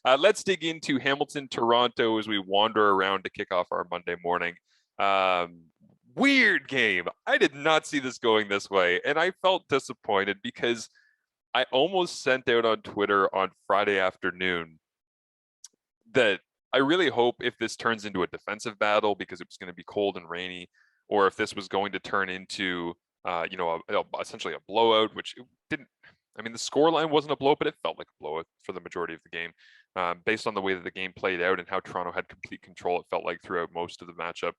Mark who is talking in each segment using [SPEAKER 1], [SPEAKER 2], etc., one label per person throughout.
[SPEAKER 1] Let's dig into Hamilton, Toronto as we wander around to kick off our Monday morning. Um, Weird game. I did not see this going this way, and I felt disappointed because I almost sent out on Twitter on Friday afternoon that I really hope if this turns into a defensive battle because it was going to be cold and rainy, or if this was going to turn into, essentially a blowout, which it didn't. I mean, the score line wasn't a blowout, but it felt like a blowout for the majority of the game, based on the way that the game played out and how Toronto had complete control. It felt like throughout most of the matchup,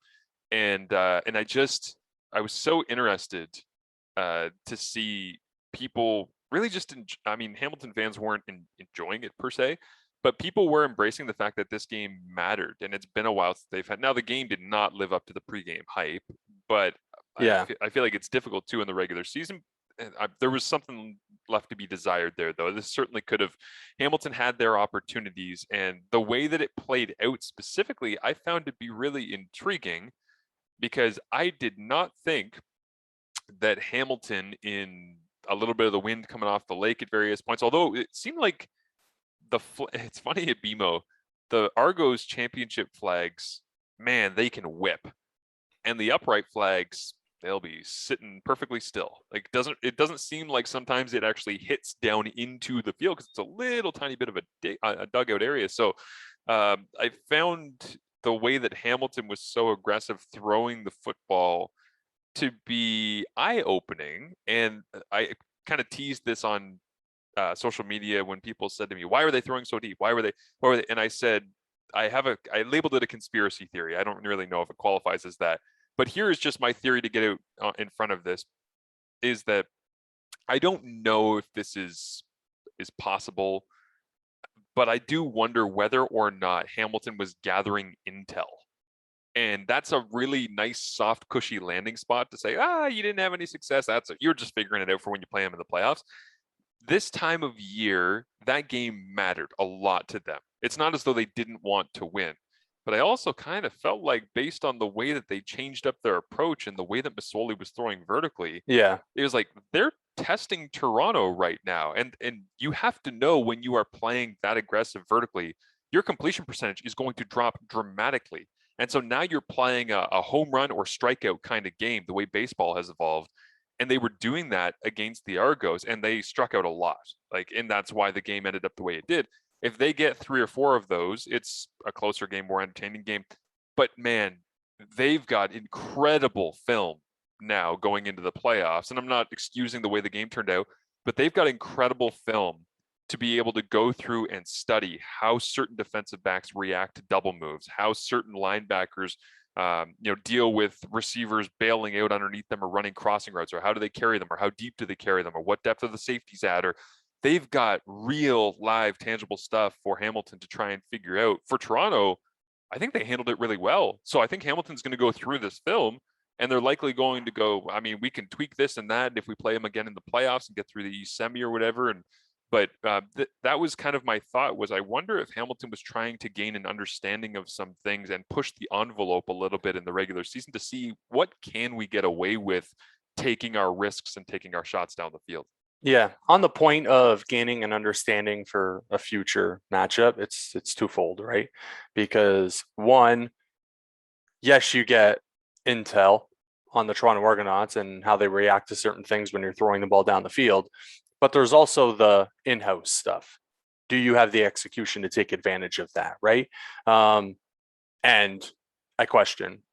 [SPEAKER 1] and I was so interested to see people really just. I mean, Hamilton fans weren't enjoying it per se, but people were embracing the fact that this game mattered, and it's been a while since they've had. Now, the game did not live up to the pregame hype, but
[SPEAKER 2] Yeah.
[SPEAKER 1] I feel like it's difficult too in the regular season. And there was something left to be desired there, though. This certainly could have. Hamilton had their opportunities, and the way that it played out specifically, I found to be really intriguing because I did not think that Hamilton, in a little bit of the wind coming off the lake at various points, although it seemed like it's funny at BMO, the Argos championship flags, man, they can whip, and the upright flags, they'll be sitting perfectly still. Like it doesn't seem like sometimes it actually hits down into the field because it's a little tiny bit of a dugout area. So I found the way that Hamilton was so aggressive throwing the football to be eye-opening, and I kind of teased this on social media when people said to me, "Why were they throwing so deep? Why were they?" And I said, I labeled it a conspiracy theory. I don't really know if it qualifies as that, but here is just my theory to get out in front of this: is that I don't know if this is possible, but I do wonder whether or not Hamilton was gathering intel. And that's a really nice, soft, cushy landing spot to say, you didn't have any success. You're just figuring it out for when you play them in the playoffs. This time of year, that game mattered a lot to them. It's not as though they didn't want to win, but I also kind of felt like, based on the way that they changed up their approach and the way that Masoli was throwing vertically,
[SPEAKER 2] Yeah.
[SPEAKER 1] it was like they're testing Toronto right now. And you have to know, when you are playing that aggressive vertically, your completion percentage is going to drop dramatically. And so now you're playing a home run or strikeout kind of game, the way baseball has evolved. And they were doing that against the Argos, and they struck out a lot. And that's why the game ended up the way it did. If they get 3 or 4 of those, it's a closer game, more entertaining game. But man, they've got incredible film now going into the playoffs. And I'm not excusing the way the game turned out, but they've got incredible film to be able to go through and study how certain defensive backs react to double moves, how certain linebackers deal with receivers bailing out underneath them or running crossing routes, or how do they carry them, or how deep do they carry them, or what depth are the safeties at, or they've got real live tangible stuff for Hamilton to try and figure out. For Toronto, I think they handled it really well. So I think Hamilton's going to go through this film, and they're likely going to go, I mean, we can tweak this and that, and if we play them again in the playoffs and get through the East semi or whatever. But that was kind of my thought, was I wonder if Hamilton was trying to gain an understanding of some things and push the envelope a little bit in the regular season to see what can we get away with taking our risks and taking our shots down the field.
[SPEAKER 2] Yeah. On the point of gaining an understanding for a future matchup, it's twofold, right? Because one, yes, you get intel on the Toronto Argonauts and how they react to certain things when you're throwing the ball down the field, but there's also the in-house stuff. Do you have the execution to take advantage of that, right? And I question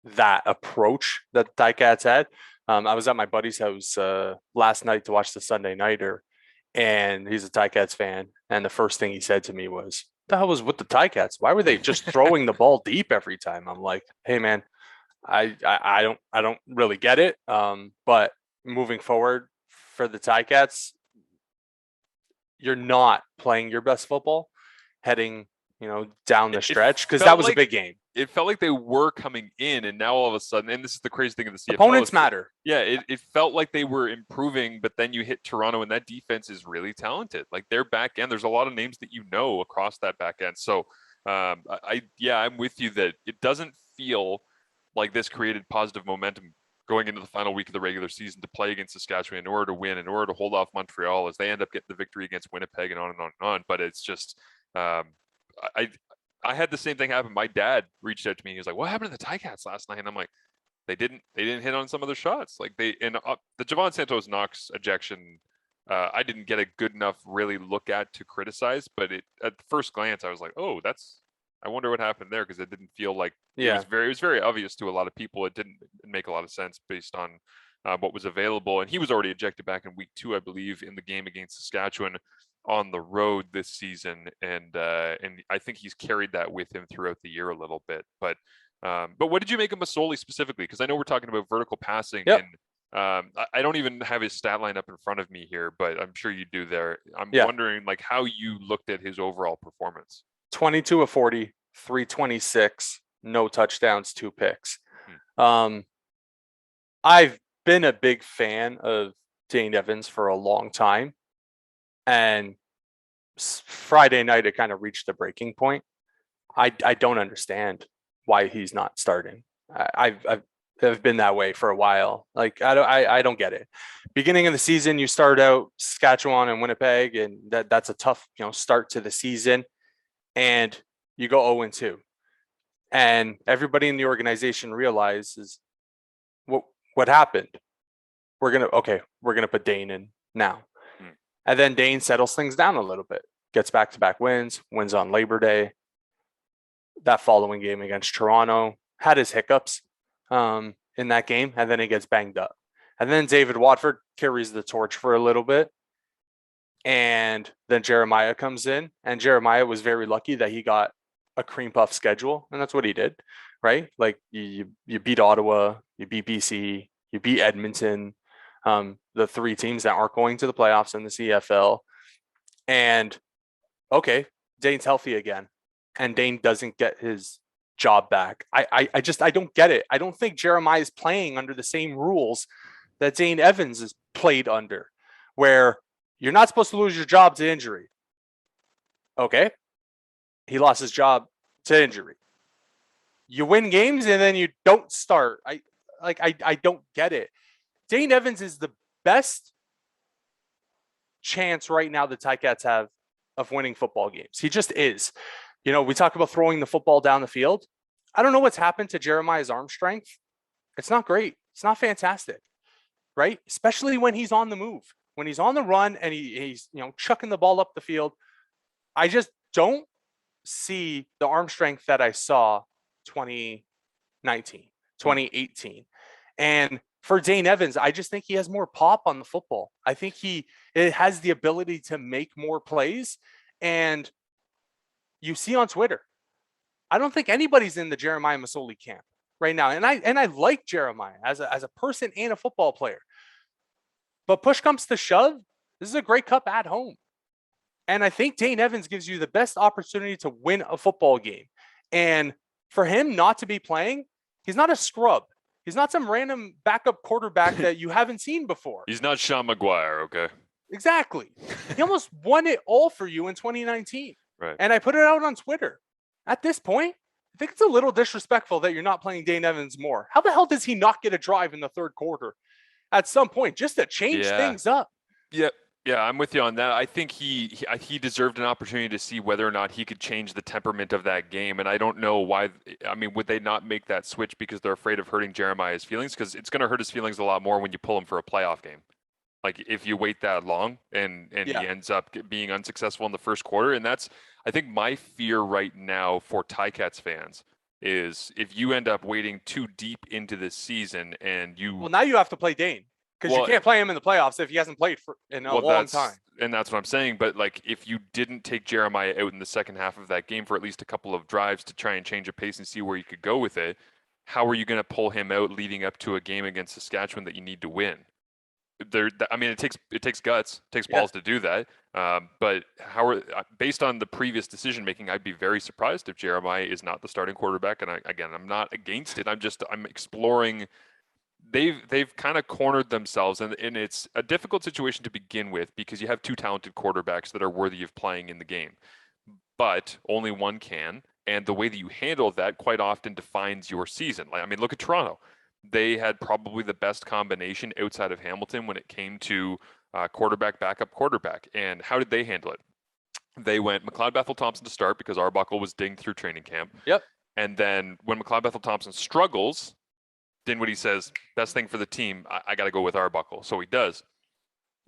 [SPEAKER 2] that approach that the Ticats had. I was at my buddy's house last night to watch the Sunday Nighter, and he's a Ticats fan. And the first thing he said to me was, "The hell was with the Ticats? Why were they just throwing the ball deep every time?" I'm like, "Hey, man, I don't really get it." But moving forward for the Ticats, you're not playing your best football heading, down the stretch, because that was a big game.
[SPEAKER 1] It felt like they were coming in, and now all of a sudden, and this is the crazy thing of the CFL.
[SPEAKER 2] Opponents matter.
[SPEAKER 1] Yeah, it felt like they were improving, but then you hit Toronto, and that defense is really talented. Like, their back end, there's a lot of names that you know across that back end. So I'm with you that it doesn't feel like this created positive momentum going into the final week of the regular season to play against Saskatchewan in order to win, in order to hold off Montreal as they end up getting the victory against Winnipeg, and on and on and on. But it's just, Um, I I had the same thing happen. My dad reached out to me. He was like, "What happened to the Ticats last night?" And I'm like, they didn't hit on some of their shots. Like the Javon Santos Knox ejection, I didn't get a good enough really look at to criticize, but at first glance I was like, oh, I wonder what happened there, because it didn't feel like
[SPEAKER 2] Yeah.
[SPEAKER 1] it was very obvious to a lot of people. It didn't make a lot of sense based on what was available, and he was already ejected back in week 2, I believe, in the game against Saskatchewan on the road this season, and I think he's carried that with him throughout the year a little bit, but what did you make of Masoli specifically? Because I know we're talking about vertical passing,
[SPEAKER 2] Yep.
[SPEAKER 1] and I don't even have his stat line up in front of me here, but I'm sure you do there. I'm
[SPEAKER 2] Yeah.
[SPEAKER 1] wondering like how you looked at his overall performance.
[SPEAKER 2] 22 of 40, 326, no touchdowns, 2 picks.
[SPEAKER 1] Hmm.
[SPEAKER 2] I've been a big fan of Dane Evans for a long time. And Friday night, it kind of reached the breaking point. I don't understand why he's not starting. I've been that way for a while. Like I don't get it. Beginning of the season, you start out Saskatchewan and Winnipeg, and that's a tough start to the season, and you go 0-2, and everybody in the organization realizes what happened. We're gonna put Dane in now,
[SPEAKER 1] Hmm.
[SPEAKER 2] and then Dane settles things down a little bit, gets back-to-back wins on Labor Day. That following game against Toronto, had his hiccups in that game, and then he gets banged up. And then David Watford carries the torch for a little bit. And then Jeremiah comes in, and Jeremiah was very lucky that he got a cream puff schedule, and that's what he did, right? Like you beat Ottawa, you beat BC, you beat Edmonton, the 3 teams that aren't going to the playoffs in the CFL. And okay, Dane's healthy again, and Dane doesn't get his job back. I don't get it. I don't think Jeremiah is playing under the same rules that Dane Evans is played under, where you're not supposed to lose your job to injury. Okay, he lost his job to injury. You win games and then you don't start. I don't get it. Dane Evans is the best chance right now the Ticats have of winning football games. He just is. We talk about throwing the football down the field. I don't know what's happened to Jeremiah's arm strength. It's not great. It's not fantastic, right? Especially when he's on the move, when he's on the run and he's chucking the ball up the field. I just don't see the arm strength that I saw 2019, 2018. And for Dane Evans, I just think he has more pop on the football. I think it has the ability to make more plays. And you see on Twitter, I don't think anybody's in the Jeremiah Masoli camp right now. And I like Jeremiah as a person and a football player. But push comes to shove, this is a Grey Cup at home. And I think Dane Evans gives you the best opportunity to win a football game. And for him not to be playing, he's not a scrub. He's not some random backup quarterback that you haven't seen before.
[SPEAKER 1] He's not Sean McGuire, okay?
[SPEAKER 2] Exactly. He almost won it all for you in 2019.
[SPEAKER 1] Right.
[SPEAKER 2] And I put it out on Twitter. At this point, I think it's a little disrespectful that you're not playing Dane Evans more. How the hell does he not get a drive in the third quarter at some point just to change things up?
[SPEAKER 1] Yep. Yeah, I'm with you on that. I think he deserved an opportunity to see whether or not he could change the temperament of that game. And I don't know why. I mean, would they not make that switch because they're afraid of hurting Jeremiah's feelings? Because it's going to hurt his feelings a lot more when you pull him for a playoff game. Like if you wait that long and he ends up being unsuccessful in the first quarter. And that's, I think, my fear right now for Ticats fans is if you end up waiting too deep into this season and
[SPEAKER 2] Well, now you have to play Dane. Because you can't play him in the playoffs if he hasn't played in a long time.
[SPEAKER 1] And that's what I'm saying. But like, if you didn't take Jeremiah out in the second half of that game for at least a couple of drives to try and change a pace and see where you could go with it, how are you going to pull him out leading up to a game against Saskatchewan that you need to win? I mean, it takes guts, it takes balls to do that. But based on the previous decision making, I'd be very surprised if Jeremiah is not the starting quarterback. And I'm not against it. I'm exploring. They've kind of cornered themselves, and it's a difficult situation to begin with because you have 2 talented quarterbacks that are worthy of playing in the game, but only one can. And the way that you handle that quite often defines your season. Like, I mean, look at Toronto. They had probably the best combination outside of Hamilton when it came to quarterback, backup quarterback. And how did they handle it? They went McLeod Bethel Thompson to start because Arbuckle was dinged through training camp.
[SPEAKER 2] Yep.
[SPEAKER 1] And then when McLeod Bethel Thompson struggles, Dinwiddie says, best thing for the team, I got to go with Arbuckle. So he does.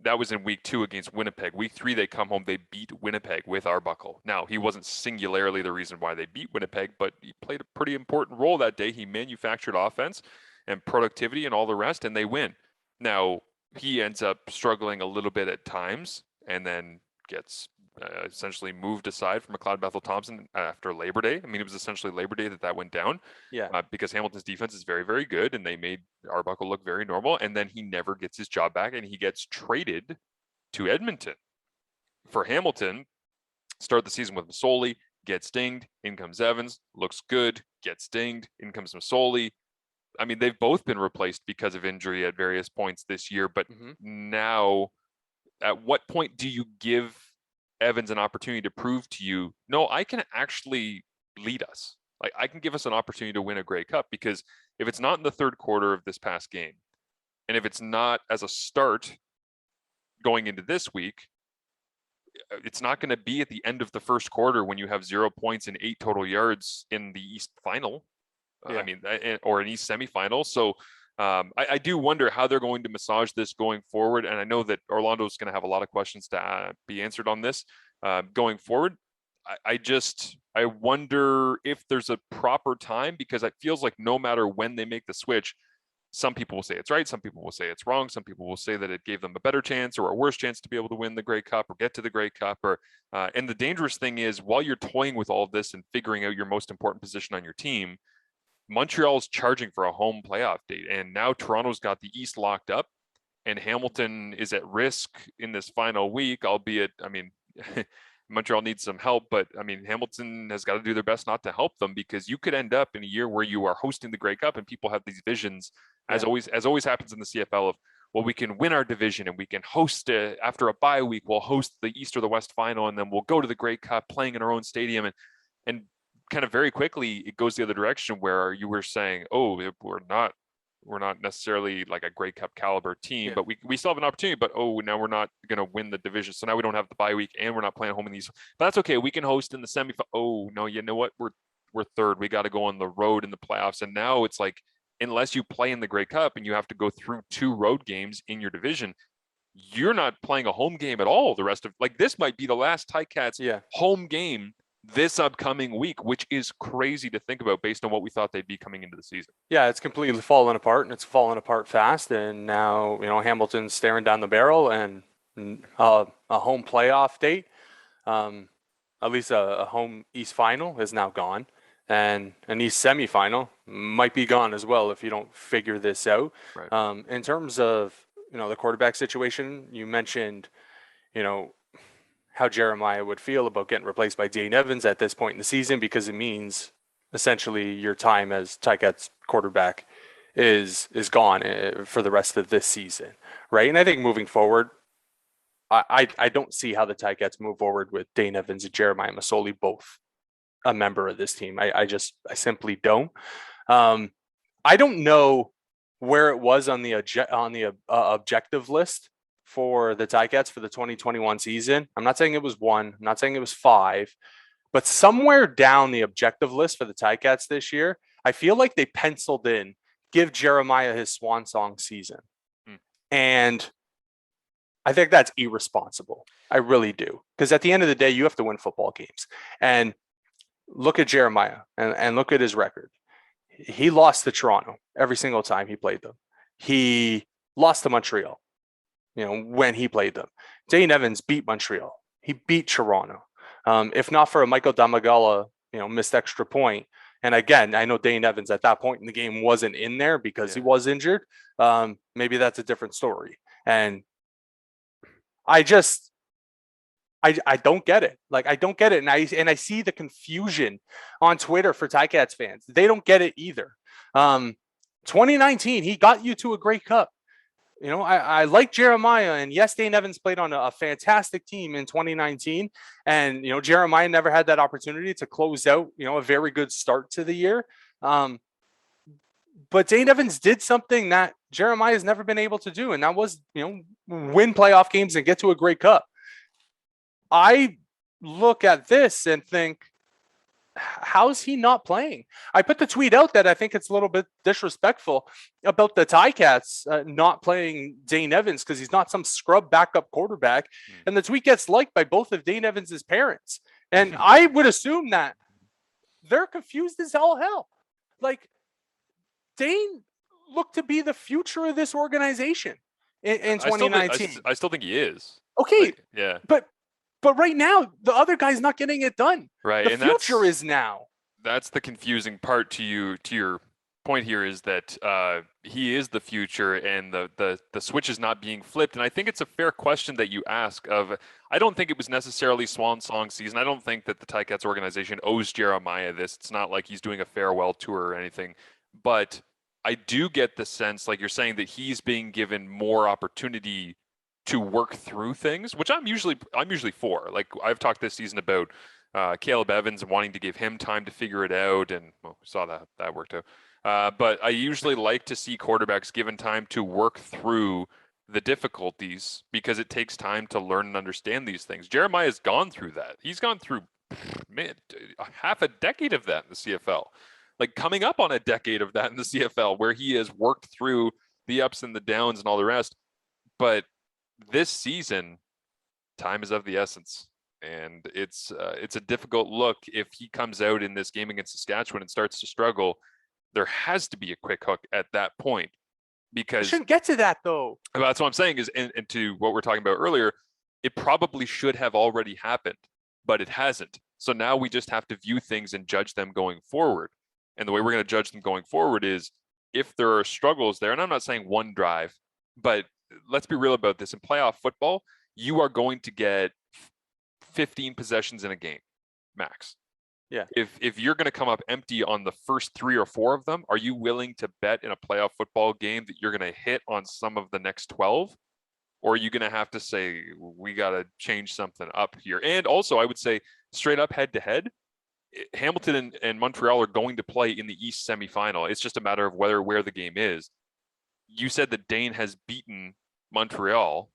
[SPEAKER 1] That was in week 2 against Winnipeg. Week 3, they come home, they beat Winnipeg with Arbuckle. Now, he wasn't singularly the reason why they beat Winnipeg, but he played a pretty important role that day. He manufactured offense and productivity and all the rest, and they win. Now, he ends up struggling a little bit at times and then gets essentially moved aside from McLeod Bethel Thompson after Labor Day. I mean, it was essentially Labor Day that went down.
[SPEAKER 2] Yeah.
[SPEAKER 1] Because Hamilton's defense is very, very good, and they made Arbuckle look very normal. And then he never gets his job back, and he gets traded to Edmonton. For Hamilton, start the season with Masoli, gets dinged. In comes Evans, looks good, gets dinged. In comes Masoli. I mean, they've both been replaced because of injury at various points this year. But now, at what point do you give Evans an opportunity to prove to you, no, I can actually lead us. Like, I can give us an opportunity to win a Grey Cup, because if it's not in the third quarter of this past game, and if it's not as a start going into this week, it's not going to be at the end of the first quarter when you have 0 points and 8 total yards in the East final.
[SPEAKER 2] Yeah.
[SPEAKER 1] I mean, or an East semifinal. So I do wonder how they're going to massage this going forward. And I know that Orlando's going to have a lot of questions to be answered on this going forward. I wonder if there's a proper time, because it feels like no matter when they make the switch, some people will say it's right, some people will say it's wrong, some people will say that it gave them a better chance or a worse chance to be able to win the Grey Cup or get to the Grey Cup. And the dangerous thing is, while you're toying with all of this and figuring out your most important position on your team, Montreal's charging for a home playoff date, and now Toronto's got the East locked up, and Hamilton is at risk in this final week, albeit, I mean, Montreal needs some help, but I mean, Hamilton has got to do their best not to help them, because you could end up in a year where you are hosting the Grey Cup and people have these visions, as always happens in the CFL, of, well, we can win our division and we can host after a bye week, we'll host the East or the West final, and then we'll go to the Grey Cup playing in our own stadium. And kind of very quickly it goes the other direction, where you were saying, oh, we're not necessarily like a Grey Cup caliber team, but we still have an opportunity, but now we're not going to win the division. So now we don't have the bye week and we're not playing home in these, but that's okay. We can host in the semifinal. Oh no, you know what? We're third. We got to go on the road in the playoffs. And now it's like, unless you play in the Grey Cup and you have to go through 2 road games in your division, you're not playing a home game at all. The rest of, like, this might be the last Ticats home game this upcoming week, which is crazy to think about based on what we thought they'd be coming into the season.
[SPEAKER 2] Yeah, it's completely fallen apart, and it's fallen apart fast. And now, Hamilton's staring down the barrel, and a home playoff date, at least a home East final, is now gone, and an East semifinal might be gone as well if you don't figure this out.
[SPEAKER 1] Right.
[SPEAKER 2] In terms of the quarterback situation, you mentioned how Jeremiah would feel about getting replaced by Dane Evans at this point in the season, because it means essentially your time as Ticats quarterback is gone for the rest of this season, right? And I think moving forward, I don't see how the Ticats move forward with Dane Evans and Jeremiah Masoli both a member of this team. I simply don't. I don't know where it was on the objective list for the Ticats for the 2021 season. I'm not saying it was 1, I'm not saying it was 5, but somewhere down the objective list for the Ticats this year, I feel like they penciled in, give Jeremiah his swan song season. And I think that's irresponsible. I really do. Because at the end of the day, you have to win football games. And look at Jeremiah and look at his record. He lost to Toronto every single time he played them. He lost to Montreal, when he played them. Dane Evans beat Montreal. He beat Toronto. If not for a Michael Damagala, missed extra point. And again, I know Dane Evans at that point in the game wasn't in there because he was injured. Maybe that's a different story. And I don't get it. Like, I don't get it. And I see the confusion on Twitter for Ticats fans. They don't get it either. 2019, he got you to a Grey Cup. I like Jeremiah, and yes, Dane Evans played on a fantastic team in 2019, and Jeremiah never had that opportunity to close out a very good start to the year. But Dane Evans did something that Jeremiah has never been able to do, and that was win playoff games and get to a Grey Cup. I look at this and think, how's he not playing? I put the tweet out that I think it's a little bit disrespectful about the Ticats not playing Dane Evans because he's not some scrub backup quarterback. And the tweet gets liked by both of Dane Evans's parents. And I would assume that they're confused as all hell. Like, Dane looked to be the future of this organization in 2019.
[SPEAKER 1] I still think he is.
[SPEAKER 2] Okay,
[SPEAKER 1] like, yeah,
[SPEAKER 2] but right now the other guy's not getting it done.
[SPEAKER 1] right.
[SPEAKER 2] The
[SPEAKER 1] And
[SPEAKER 2] future is now.
[SPEAKER 1] that's the confusing part to your point here, is that he is the future, and the switch is not being flipped. And I think it's a fair question that you ask. I don't think it was necessarily swan song season. I don't think that the Ticats organization owes Jeremiah this. It's not like he's doing a farewell tour or anything, but I do get the sense, like you're saying, that he's being given more opportunity to work through things, which I'm usually for. Like, I've talked this season about Caleb Evans and wanting to give him time to figure it out, and well, we saw that worked out. But I usually like to see quarterbacks given time to work through the difficulties, because it takes time to learn and understand these things. Jeremiah's gone through that. He's gone through, man, half a decade of that in the CFL. Like, coming up on a decade of that in the CFL, where he has worked through the ups and the downs and all the rest. But this season, time is of the essence, and it's a difficult look. If he comes out in this game against Saskatchewan and starts to struggle, there has to be a quick hook at that point, because
[SPEAKER 2] It shouldn't get to that though.
[SPEAKER 1] that's what I'm saying is, and to what we're talking about earlier, it probably should have already happened, but it hasn't. So now we just have to view things and judge them going forward. And the way we're going to judge them going forward is if there are struggles there. And I'm not saying one drive, but let's be real about this. In playoff football, you are going to get 15 possessions in a game, max.
[SPEAKER 2] Yeah.
[SPEAKER 1] If you're going to come up empty on the first 3 or 4 of them, are you willing to bet in a playoff football game that you're going to hit on some of the next 12? Or are you going to have to say, we got to change something up here? And also, I would say, straight up head to head, Hamilton and Montreal are going to play in the East semifinal. It's just a matter of where the game is. You said that Dane has beaten Montreal.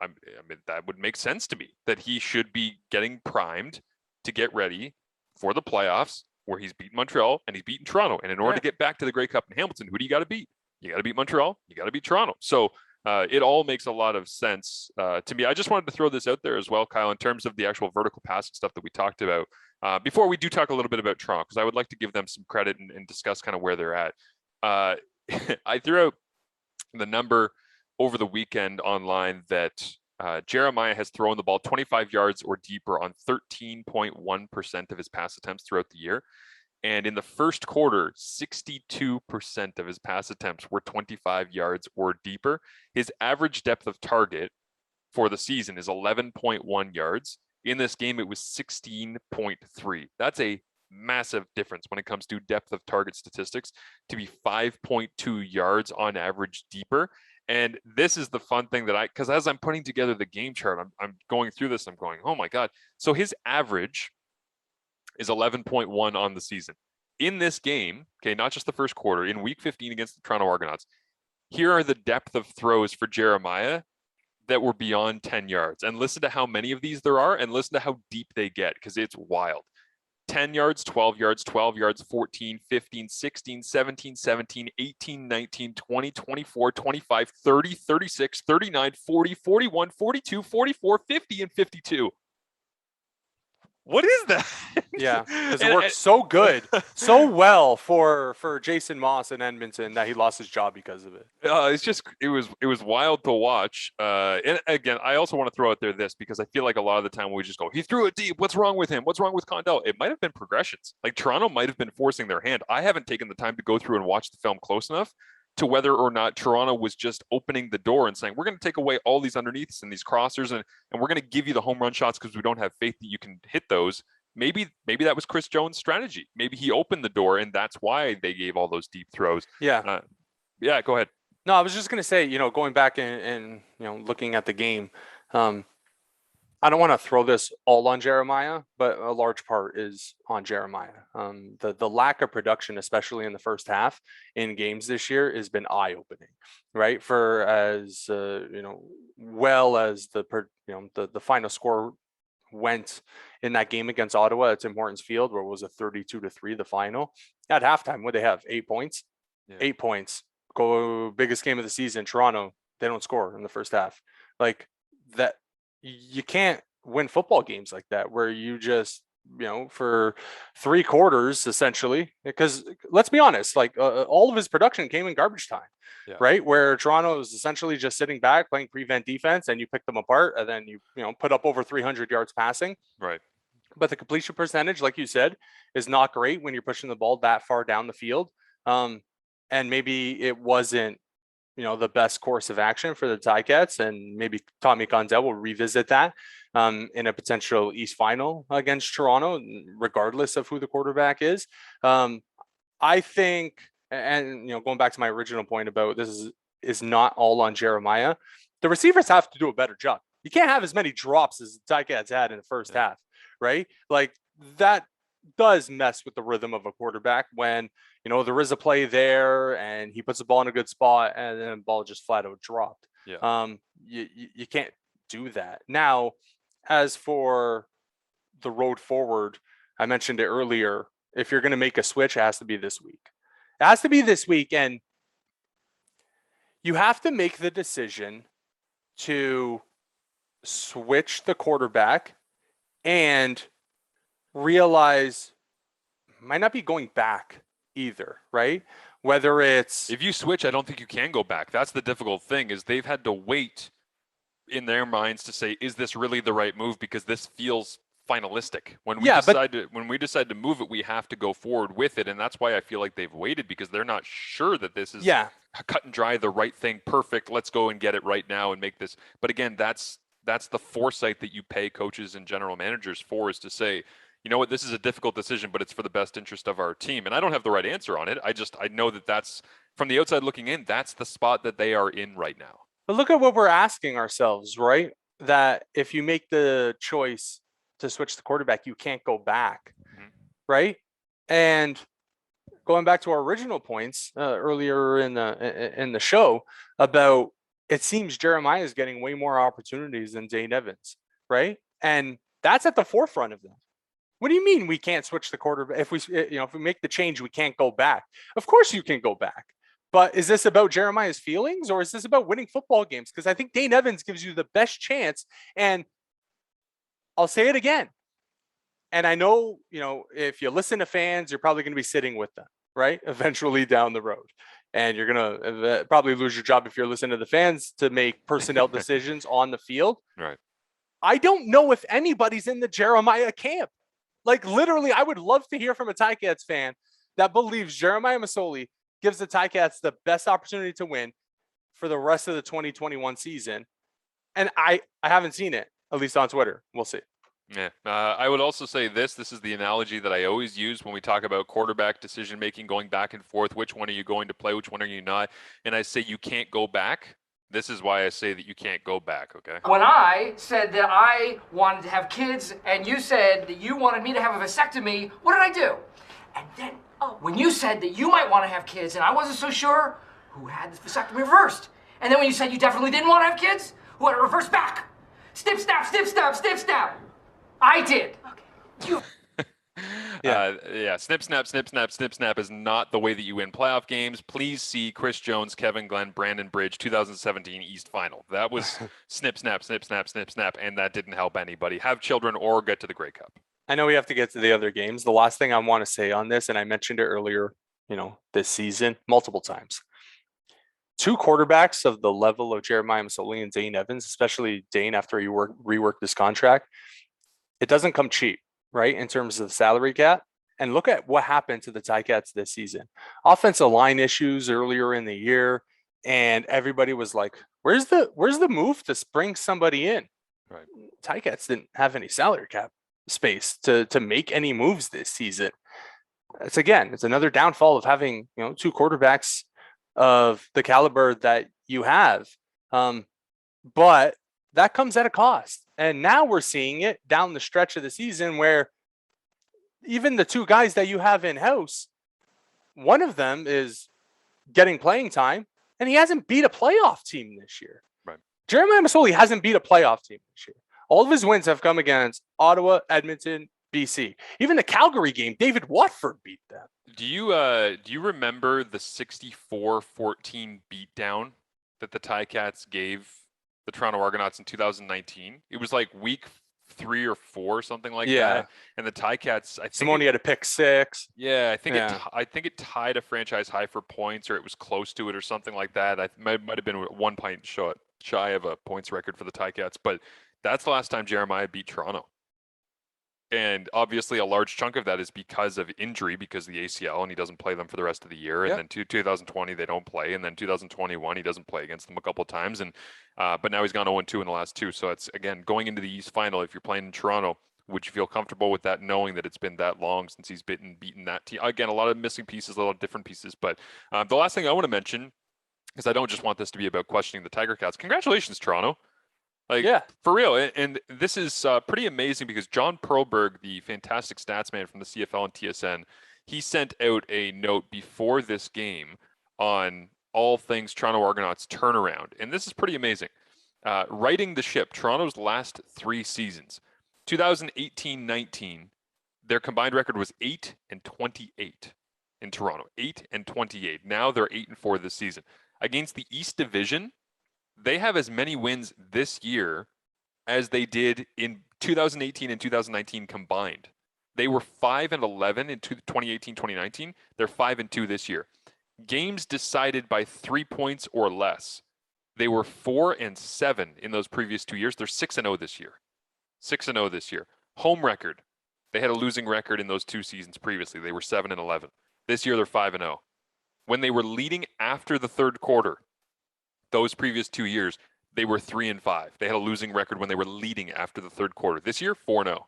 [SPEAKER 1] I mean, that would make sense to me, that he should be getting primed to get ready for the playoffs, where he's beaten Montreal and he's beaten Toronto. And in order to get back to the Grey Cup in Hamilton, who do you got to beat? You got to beat Montreal. You got to beat Toronto. So it all makes a lot of sense to me. I just wanted to throw this out there as well, Kyle, in terms of the actual vertical passing stuff that we talked about. Before we do talk a little bit about Toronto, because I would like to give them some credit and discuss kind of where they're at. I threw out the number over the weekend online that Jeremiah has thrown the ball 25 yards or deeper on 13.1% of his pass attempts throughout the year. And in the first quarter, 62% of his pass attempts were 25 yards or deeper. His average depth of target for the season is 11.1 yards. In this game, it was 16.3. That's a massive difference when it comes to depth of target statistics, to be 5.2 yards on average deeper. And this is the fun thing that because as I'm putting together the game chart, I'm going through this, I'm going, oh my God. So his average is 11.1 on the season. In this game, okay, not just the first quarter, in week 15 against the Toronto Argonauts, here are the depth of throws for Jeremiah that were beyond 10 yards. And listen to how many of these there are, and listen to how deep they get, because it's wild. 10 yards, 12 yards, 12 yards, 14, 15, 16, 17, 17, 18, 19, 20, 24, 25, 30, 36, 39, 40, 41, 42, 44, 50, and 52. What is that?
[SPEAKER 2] Yeah, because it worked so good, so well for Jason Moss in Edmonton that he lost his job because of it.
[SPEAKER 1] It's just it was wild to watch. And again, I also want to throw out there this, because I feel like a lot of the time we just go, he threw it deep. What's wrong with him? What's wrong with Condell? It might have been progressions. Like, Toronto might have been forcing their hand. I haven't taken the time to go through and watch the film close enough to whether or not Toronto was just opening the door and saying, we're going to take away all these underneaths and these crossers, and we're going to give you the home run shots because we don't have faith that you can hit those. Maybe that was Chris Jones' strategy. Maybe he opened the door, and that's why they gave all those deep throws.
[SPEAKER 2] Yeah.
[SPEAKER 1] Yeah, go ahead.
[SPEAKER 2] No, I was just going to say, going back and looking at the game, I don't want to throw this all on Jeremiah, but a large part is on Jeremiah. The lack of production, especially in the first half in games this year, has been eye-opening, right? For as well as the final score went in that game against Ottawa at Tim Hortons Field, where it was a 32-3, the final. At halftime, what they have? 8 points. Yeah. 8 points. Go biggest game of the season. Toronto, they don't score in the first half. Like that, you can't win football games like that, where you just, for 3 quarters essentially, because let's be honest, like all of his production came in garbage time. Yeah. Right, where Toronto is essentially just sitting back playing prevent defense, and you pick them apart, and then you put up over 300 yards passing.
[SPEAKER 1] Right.
[SPEAKER 2] But the completion percentage, like you said, is not great when you're pushing the ball that far down the field. And maybe it wasn't, the best course of action for the Ticats, and maybe Tommy Condell will revisit that in a potential East final against Toronto, regardless of who the quarterback is. I think. And, going back to my original point about this is not all on Jeremiah. The receivers have to do a better job. You can't have as many drops as the Ticats had in the first half, right? Like that does mess with the rhythm of a quarterback when, there is a play there and he puts the ball in a good spot and then the ball just flat out dropped. Yeah. You can't do that. Now, as for the road forward, I mentioned it earlier. If you're going to make a switch, it has to be this week. It has to be this week, and you have to make the decision to switch the quarterback and realize might not be going back either, right? Whether it's...
[SPEAKER 1] If you switch, I don't think you can go back. That's the difficult thing, is they've had to wait in their minds to say, is this really the right move? Because this feels finalistic. When we decide to move it, we have to go forward with it, and that's why I feel like they've waited, because they're not sure that this is cut and dry, the right thing, perfect. Let's go and get it right now and make this. But again, that's the foresight that you pay coaches and general managers for, is to say, you know what, this is a difficult decision, but it's for the best interest of our team. And I don't have the right answer on it. I know that that's, from the outside looking in, that's the spot that they are in right now.
[SPEAKER 2] But look at what we're asking ourselves, right? That if you make the choice to switch the quarterback, you can't go back, right? And going back to our original points earlier in the show about, it seems Jeremiah is getting way more opportunities than Dane Evans, right? And that's at the forefront of them. What do you mean we can't switch the quarterback? If we make the change, we can't go back. Of course you can go back. But is this about Jeremiah's feelings, or is this about winning football games? Because I think Dane Evans gives you the best chance. And I'll say it again. And I know, if you listen to fans, you're probably going to be sitting with them, right? Eventually down the road. And you're going to probably lose your job if you're listening to the fans to make personnel decisions on the field.
[SPEAKER 1] Right.
[SPEAKER 2] I don't know if anybody's in the Jeremiah camp. Like, literally, I would love to hear from a Ticats fan that believes Jeremiah Masoli gives the Ticats the best opportunity to win for the rest of the 2021 season. And I haven't seen it, at least on Twitter. We'll see.
[SPEAKER 1] Yeah. I would also say this is the analogy that I always use when we talk about quarterback decision-making, going back and forth. Which one are you going to play? Which one are you not? And I say you can't go back. This is why I say that you can't go back, okay?
[SPEAKER 3] When I said that I wanted to have kids and you said that you wanted me to have a vasectomy, what did I do? And then when you said that you might want to have kids and I wasn't so sure, who had this vasectomy reversed? And then when you said you definitely didn't want to have kids, who had it reversed back? Snip, snap, snip, snap, snip, snap. I did. Okay.
[SPEAKER 1] Snip, snap, snip, snap, snip, snap is not the way that you win playoff games. Please see Chris Jones, Kevin Glenn, Brandon Bridge, 2017 East Final. That was snip, snap, snip, snap, snip, snap, and that didn't help anybody have children or get to the Grey Cup.
[SPEAKER 2] I know we have to get to the other games. The last thing I want to say on this, and I mentioned it earlier, this season, multiple times. 2 quarterbacks of the level of Jeremiah Masoli and Dane Evans, especially Dane after he reworked this contract, it doesn't come cheap, right, in terms of salary cap. And look at what happened to the Ticats this season. Offensive line issues earlier in the year, and everybody was like, where's the move to bring somebody in?
[SPEAKER 1] Right.
[SPEAKER 2] Ticats didn't have any salary cap space to make any moves this season. It's another downfall of having 2 quarterbacks of the caliber that you have. But that comes at a cost. And now we're seeing it down the stretch of the season where even the 2 guys that you have in-house, one of them is getting playing time, and he hasn't beat a playoff team this year.
[SPEAKER 1] Right.
[SPEAKER 2] Jeremiah Masoli hasn't beat a playoff team this year. All of his wins have come against Ottawa, Edmonton, BC. Even the Calgary game, David Watford beat them.
[SPEAKER 1] Do you remember the 64-14 beatdown that the Ticats gave the Toronto Argonauts in 2019? It was like week 3 or 4, something like that. And the Ticats, I think
[SPEAKER 2] Simone had a pick 6.
[SPEAKER 1] Yeah, I think it tied a franchise high for points, or it was close to it, or something like that. I might have been 1 point shy of a points record for the Ticats, but that's the last time Jeremiah beat Toronto. And obviously a large chunk of that is because of injury, because of the ACL, and he doesn't play them for the rest of the year. And then 2020 they don't play, and then 2021 he doesn't play against them a couple of times. And but now he's gone 0-2 in the last 2. So it's, again, going into the East Final, if you're playing in Toronto, would you feel comfortable with that, knowing that it's been that long since he's beaten that team? Again, a lot of missing pieces, a lot of different pieces. But the last thing I want to mention, because I don't just want this to be about questioning the Tiger Cats. Congratulations, Toronto. For real. And this is pretty amazing, because John Perlberg, the fantastic stats man from the CFL and TSN, he sent out a note before this game on all things Toronto Argonauts turnaround. And this is pretty amazing. Righting the ship, Toronto's last 3 seasons. 2018-19, their combined record was 8-28 in Toronto. 8-28. Now they're 8-4 this season. Against the East Division, they have as many wins this year as they did in 2018 and 2019 combined. They were 5-11 in 2018-2019. They're 5-2 this year. Games decided by 3 points or less. They were 4-7 in those previous 2 years. They're 6-0 this year. 6-0 this year. Home record. They had a losing record in those 2 seasons previously. They were 7-11. This year they're 5-0. When they were leading after the third quarter, those previous 2 years, they were 3-5. They had a losing record when they were leading after the third quarter. This year, 4-0.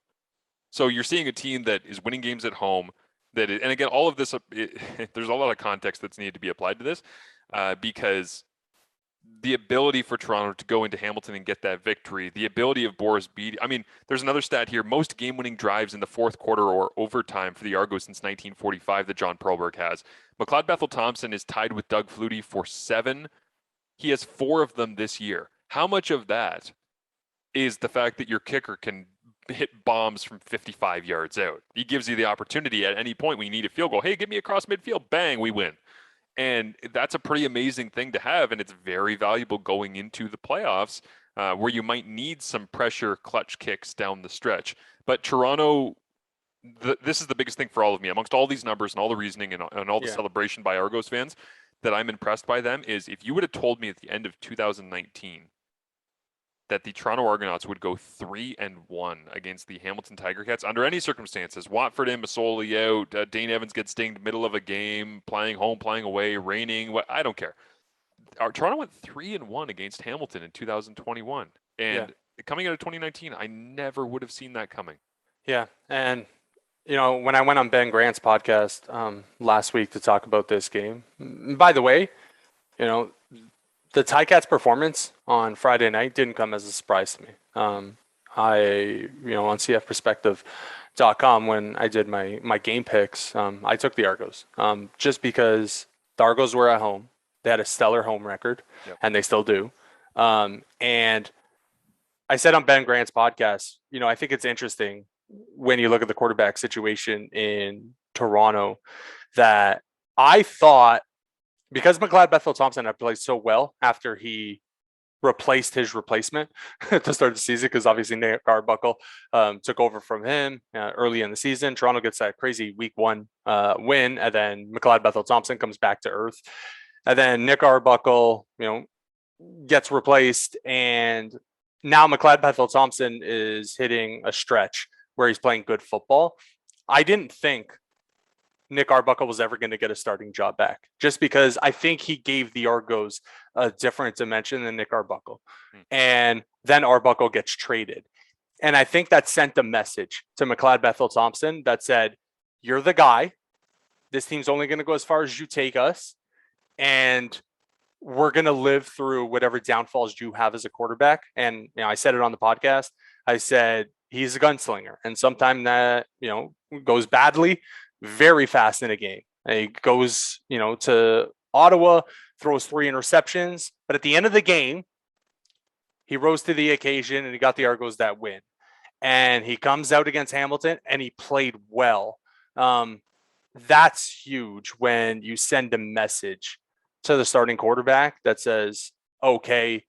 [SPEAKER 1] So you're seeing a team that is winning games at home. And again, all of this, there's a lot of context that's needed to be applied to this, because the ability for Toronto to go into Hamilton and get that victory, the ability of Boris Bede. I mean, there's another stat here: most game-winning drives in the fourth quarter or overtime for the Argos since 1945 that John Perlberg has. McLeod Bethel-Thompson is tied with Doug Flutie for 7. He has 4 of them this year. How much of that is the fact that your kicker can hit bombs from 55 yards out? He gives you the opportunity at any point when you need a field goal. Hey, give me across midfield. Bang, we win. And that's a pretty amazing thing to have, and it's very valuable going into the playoffs, where you might need some pressure clutch kicks down the stretch. But Toronto, this is the biggest thing for all of me. Amongst all these numbers and all the reasoning and all the celebration by Argos fans, that I'm impressed by them is, if you would have told me at the end of 2019 that the Toronto Argonauts would go 3-1 against the Hamilton Tiger Cats under any circumstances, Watford in, Masoli out, Dane Evans gets dinged middle of a game, playing home, playing away, raining, I don't care. Toronto went 3-1 against Hamilton in 2021. And coming out of 2019, I never would have seen that coming.
[SPEAKER 2] Yeah. And, you know, when I went on Ben Grant's podcast last week to talk about this game, by the way, you know, the Ticats performance on Friday night didn't come as a surprise to me. On CFperspective.com, when I did my game picks, I took the Argos just because the Argos were at home. They had a stellar home record, and they still do. And I said on Ben Grant's podcast, you know, I think it's interesting when you look at the quarterback situation in Toronto that I thought, because McLeod Bethel-Thompson had played so well after he replaced his replacement to start the season, because obviously Nick Arbuckle took over from him early in the season. Toronto gets that crazy week 1 win, and then McLeod Bethel-Thompson comes back to earth. And then Nick Arbuckle, you know, gets replaced, and now McLeod Bethel-Thompson is hitting a stretch where he's playing good football. I didn't think Nick Arbuckle was ever going to get a starting job back, just because I think he gave the Argos a different dimension than Nick Arbuckle. And then Arbuckle gets traded. And I think that sent a message to McLeod Bethel-Thompson that said, you're the guy. This team's only going to go as far as you take us. And we're going to live through whatever downfalls you have as a quarterback. And, you know, I said it on the podcast. I said, he's a gunslinger. And sometimes that, you know, goes badly very fast in a game. And he goes, you know, to Ottawa, throws 3 interceptions. But at the end of the game, He rose to the occasion and he got the Argos that win. And he comes out against Hamilton and he played well. That's huge when you send a message to the starting quarterback that says, okay,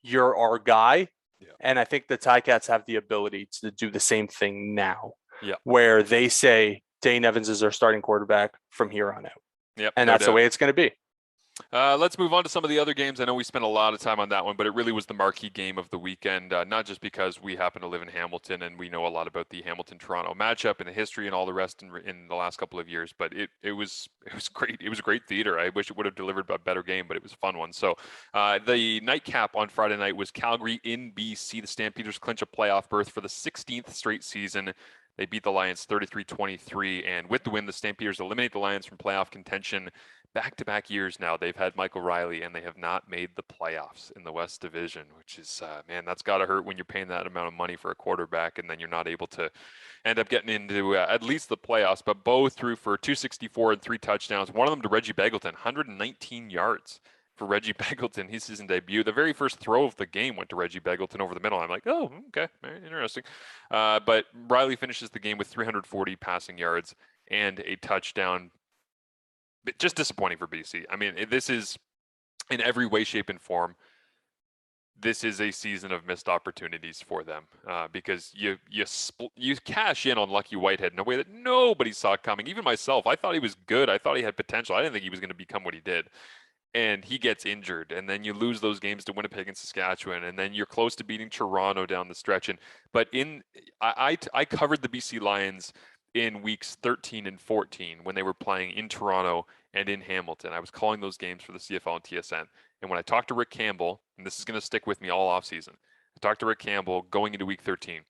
[SPEAKER 2] you're our guy.
[SPEAKER 1] Yeah.
[SPEAKER 2] And I think the Ticats have the ability to do the same thing now,
[SPEAKER 1] Yeah.
[SPEAKER 2] where they say Dane Evans is our starting quarterback from here on out.
[SPEAKER 1] Yep,
[SPEAKER 2] And
[SPEAKER 1] no
[SPEAKER 2] that's the
[SPEAKER 1] doubt.
[SPEAKER 2] way it's going to be.
[SPEAKER 1] Let's move on to some of the other games. I know we spent a lot of time on that one, but it really was the marquee game of the weekend, not just because we happen to live in Hamilton and we know a lot about the Hamilton-Toronto matchup and the history and all the rest in the last couple of years, but it was great. It was great theater. I wish it would have delivered a better game, but it was a fun one. So the nightcap on Friday night was Calgary in BC. The Stampeders clinch a playoff berth for the 16th straight season. They beat the Lions 33-23, and with the win, the Stampeders eliminate the Lions from playoff contention. Back-to-back years now, they've had Michael Riley, and they have not made the playoffs in the West Division, which is, man, that's got to hurt when you're paying that amount of money for a quarterback, and then you're not able to end up getting into at least the playoffs. But Bo threw for 264 and 3 touchdowns, one of them to Reggie Begelton, 119 yards for Reggie Begelton, his season debut. The very first throw of the game went to Reggie Begelton over the middle. I'm like, oh, okay, very interesting. But Riley finishes the game with 340 passing yards and a touchdown. But just disappointing for BC. I mean, this is in every way, shape, and form. This is a season of missed opportunities for them because you cash in on Lucky Whitehead in a way that nobody saw coming. Even myself, I thought he was good. I thought he had potential. I didn't think he was going to become what he did. And he gets injured, and then you lose those games to Winnipeg and Saskatchewan, and then you're close to beating Toronto down the stretch. But I covered the BC Lions in weeks 13 and 14 when they were playing in Toronto and in Hamilton. I was calling those games for the CFL and TSN. And when I talked to Rick Campbell, and this is going to stick with me all offseason, I talked to Rick Campbell going into week 13,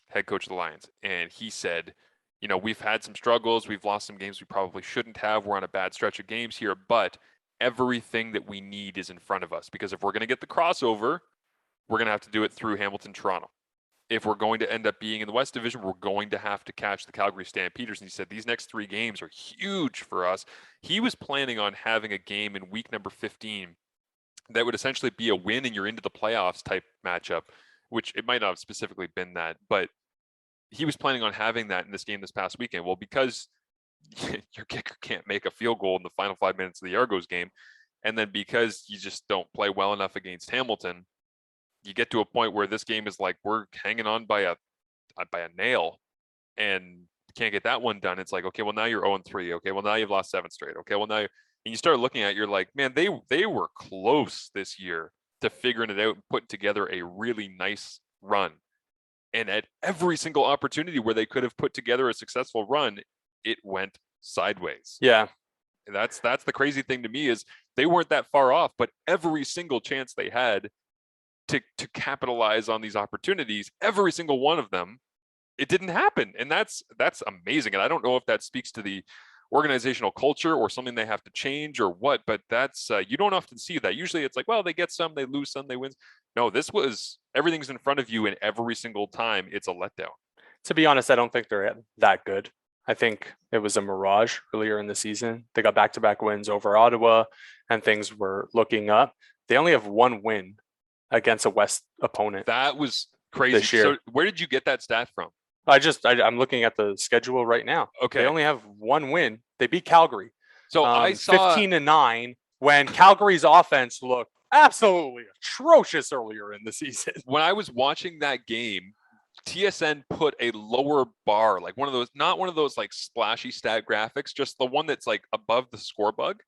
[SPEAKER 1] head coach of the Lions, and he said, you know, we've had some struggles. We've lost some games we probably shouldn't have. We're on a bad stretch of games here, but everything that we need is in front of us, because if we're going to get the crossover, we're going to have to do it through Hamilton, Toronto. If we're going to end up being in the West Division, we're going to have to catch the Calgary Stampeders. And he said these next 3 games are huge for us. He was planning on having a game in week number 15 that would essentially be a win and you're into the playoffs type matchup, which it might not have specifically been that, but he was planning on having that in this game this past weekend. Well, because your kicker can't make a field goal in the final 5 minutes of the Argos game, and then because you just don't play well enough against Hamilton, you get to a point where this game is like we're hanging on by a nail and can't get that one done. It's like, okay, well now you're 0-3. Okay, well now you've lost 7 straight. Okay, well now and you start looking at it, you're like, man, they were close this year to figuring it out and putting together a really nice run. And at every single opportunity where they could have put together a successful run, it went sideways.
[SPEAKER 2] Yeah.
[SPEAKER 1] That's the crazy thing to me is they weren't that far off, but every single chance they had to capitalize on these opportunities, every single one of them, it didn't happen. And that's amazing. And I don't know if that speaks to the organizational culture or something they have to change or what, but that's you don't often see that. Usually it's like, well, they get some, they lose some, they win. No, this was everything's in front of you, and every single time it's a letdown.
[SPEAKER 2] To be honest, I don't think they're that good. I think it was a mirage earlier in the season. They got back-to-back wins over Ottawa and things were looking up. They only have 1 win against a West opponent.
[SPEAKER 1] That was crazy.
[SPEAKER 2] This year.
[SPEAKER 1] So where did you get that stat from?
[SPEAKER 2] I'm looking at the schedule right now.
[SPEAKER 1] Okay.
[SPEAKER 2] They only have 1 win. They beat Calgary.
[SPEAKER 1] So I saw
[SPEAKER 2] 15-9 when Calgary's offense looked absolutely atrocious earlier in the season.
[SPEAKER 1] When I was watching that game, TSN put a lower bar, like one of those, not one of those like splashy stat graphics, just the one that's like above the score bug.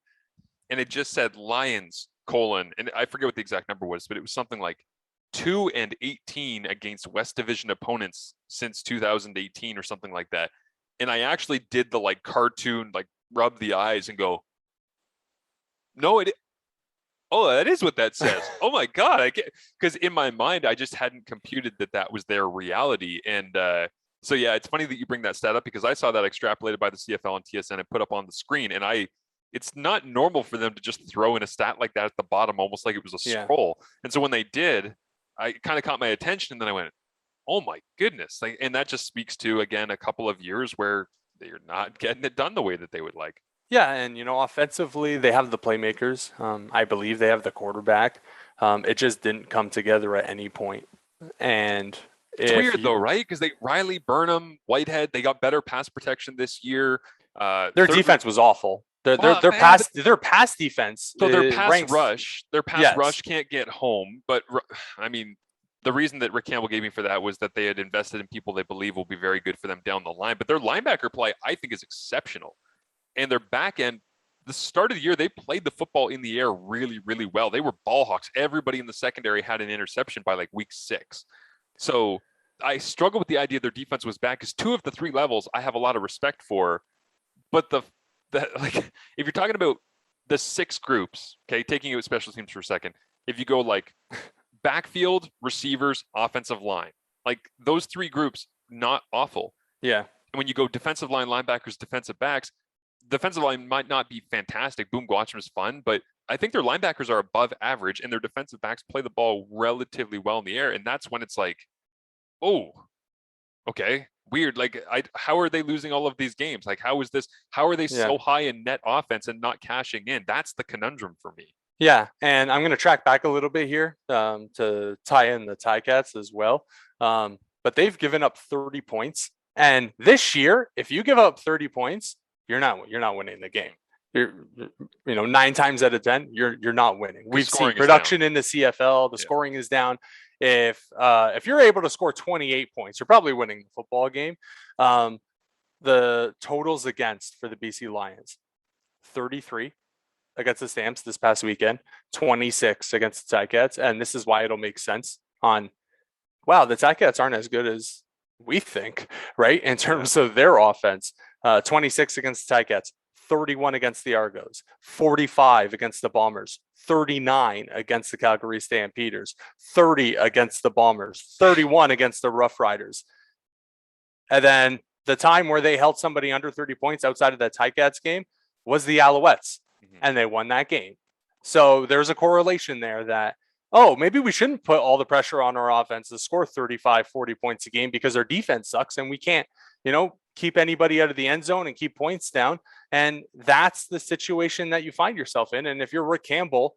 [SPEAKER 1] And it just said Lions, and I forget what the exact number was, but it was something like 2-18 against West Division opponents since 2018 or something like that. And I actually did the like cartoon, like rub the eyes and go, no, that is what that says. Oh my God. I get, because in my mind, I just hadn't computed that was their reality. And so, yeah, it's funny that you bring that stat up because I saw that extrapolated by the CFL and TSN and put up on the screen. And it's not normal for them to just throw in a stat like that at the bottom, almost like it was a scroll. And so when they did, I kind of caught my attention, and then I went, oh my goodness. And that just speaks to, again, a couple of years where they're not getting it done the way that they would like.
[SPEAKER 2] Yeah, and offensively, they have the playmakers. I believe they have the quarterback. It just didn't come together at any point. And
[SPEAKER 1] it's weird though, right? Because Riley, Burnham, Whitehead, they got better pass protection this year.
[SPEAKER 2] Their defense was awful. Their pass defense.
[SPEAKER 1] So their pass
[SPEAKER 2] Yes.
[SPEAKER 1] rush can't get home. But I mean, the reason that Rick Campbell gave me for that was that they had invested in people they believe will be very good for them down the line. But their linebacker play, I think, is exceptional. And their back end, the start of the year, they played the football in the air really, really well. They were ball hawks. Everybody in the secondary had an interception by like week 6. So I struggle with the idea their defense was bad because 2 of the 3 levels I have a lot of respect for. But like, if you're talking about the 6 groups, okay, taking out special teams for a second, if you go like backfield, receivers, offensive line, like those 3 groups, not awful.
[SPEAKER 2] Yeah.
[SPEAKER 1] And when you go defensive line, linebackers, defensive backs, defensive line might not be fantastic. Boom Guacham is fun, but I think their linebackers are above average and their defensive backs play the ball relatively well in the air. And that's when it's like, oh, okay, weird. Like, how are they losing all of these games? Like, how are they so high in net offense and not cashing in? That's the conundrum for me.
[SPEAKER 2] Yeah, and I'm going to track back a little bit here to tie in the Ticats as well. But they've given up 30 points. And this year, if you give up 30 points, you're not winning the game. You're 9 times out of 10, you're not winning. We've seen production in the CFL. The scoring is down. If you're able to score 28 points, you're probably winning the football game. The totals against for the BC Lions: 33 against the Stamps this past weekend, 26 against the Ticats, and this is why it'll make sense on. Wow, the Ticats aren't as good as we think, right? In terms of their offense, 26 against the Ticats, 31 against the Argos, 45 against the Bombers, 39 against the Calgary Stampeders, 30 against the Bombers, 31 against the Rough Riders. And then the time where they held somebody under 30 points outside of that Ticats game was the Alouettes, and they won that game. So there's a correlation there that, maybe we shouldn't put all the pressure on our offense to score 35, 40 points a game because our defense sucks and we can't, keep anybody out of the end zone and keep points down. And that's the situation that you find yourself in. And if you're Rick Campbell,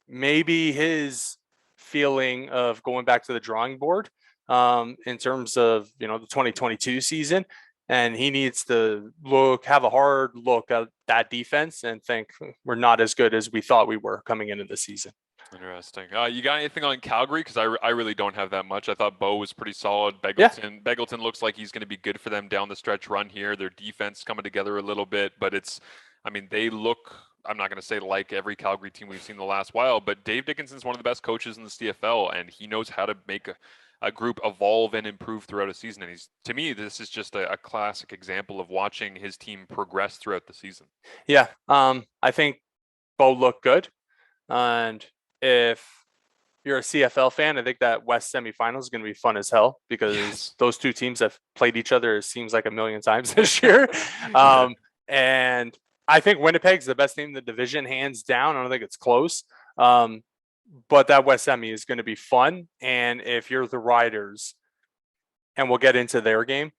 [SPEAKER 2] maybe his feeling of going back to the drawing board in terms of, the 2022 season, and he needs to have a hard look at that defense and think we're not as good as we thought we were coming into the season.
[SPEAKER 1] Interesting. You got anything on Calgary? Because I really don't have that much. I thought Bo was pretty solid. Begelton looks like he's going to be good for them down the stretch run here. Their defense coming together a little bit, but they look, I'm not going to say like every Calgary team we've seen the last while, but Dave Dickinson's one of the best coaches in the CFL, and he knows how to make a group evolve and improve throughout a season. And to me, this is just a classic example of watching his team progress throughout the season.
[SPEAKER 2] Yeah. I think Bo looked good. And if you're a CFL fan, I think that West semifinal is going to be fun as hell because those 2 teams have played each other, it seems like a million times this year. And I think Winnipeg's the best team in the division, hands down. I don't think it's close. But that West semi is going to be fun. And if you're the Riders, and we'll get into their game,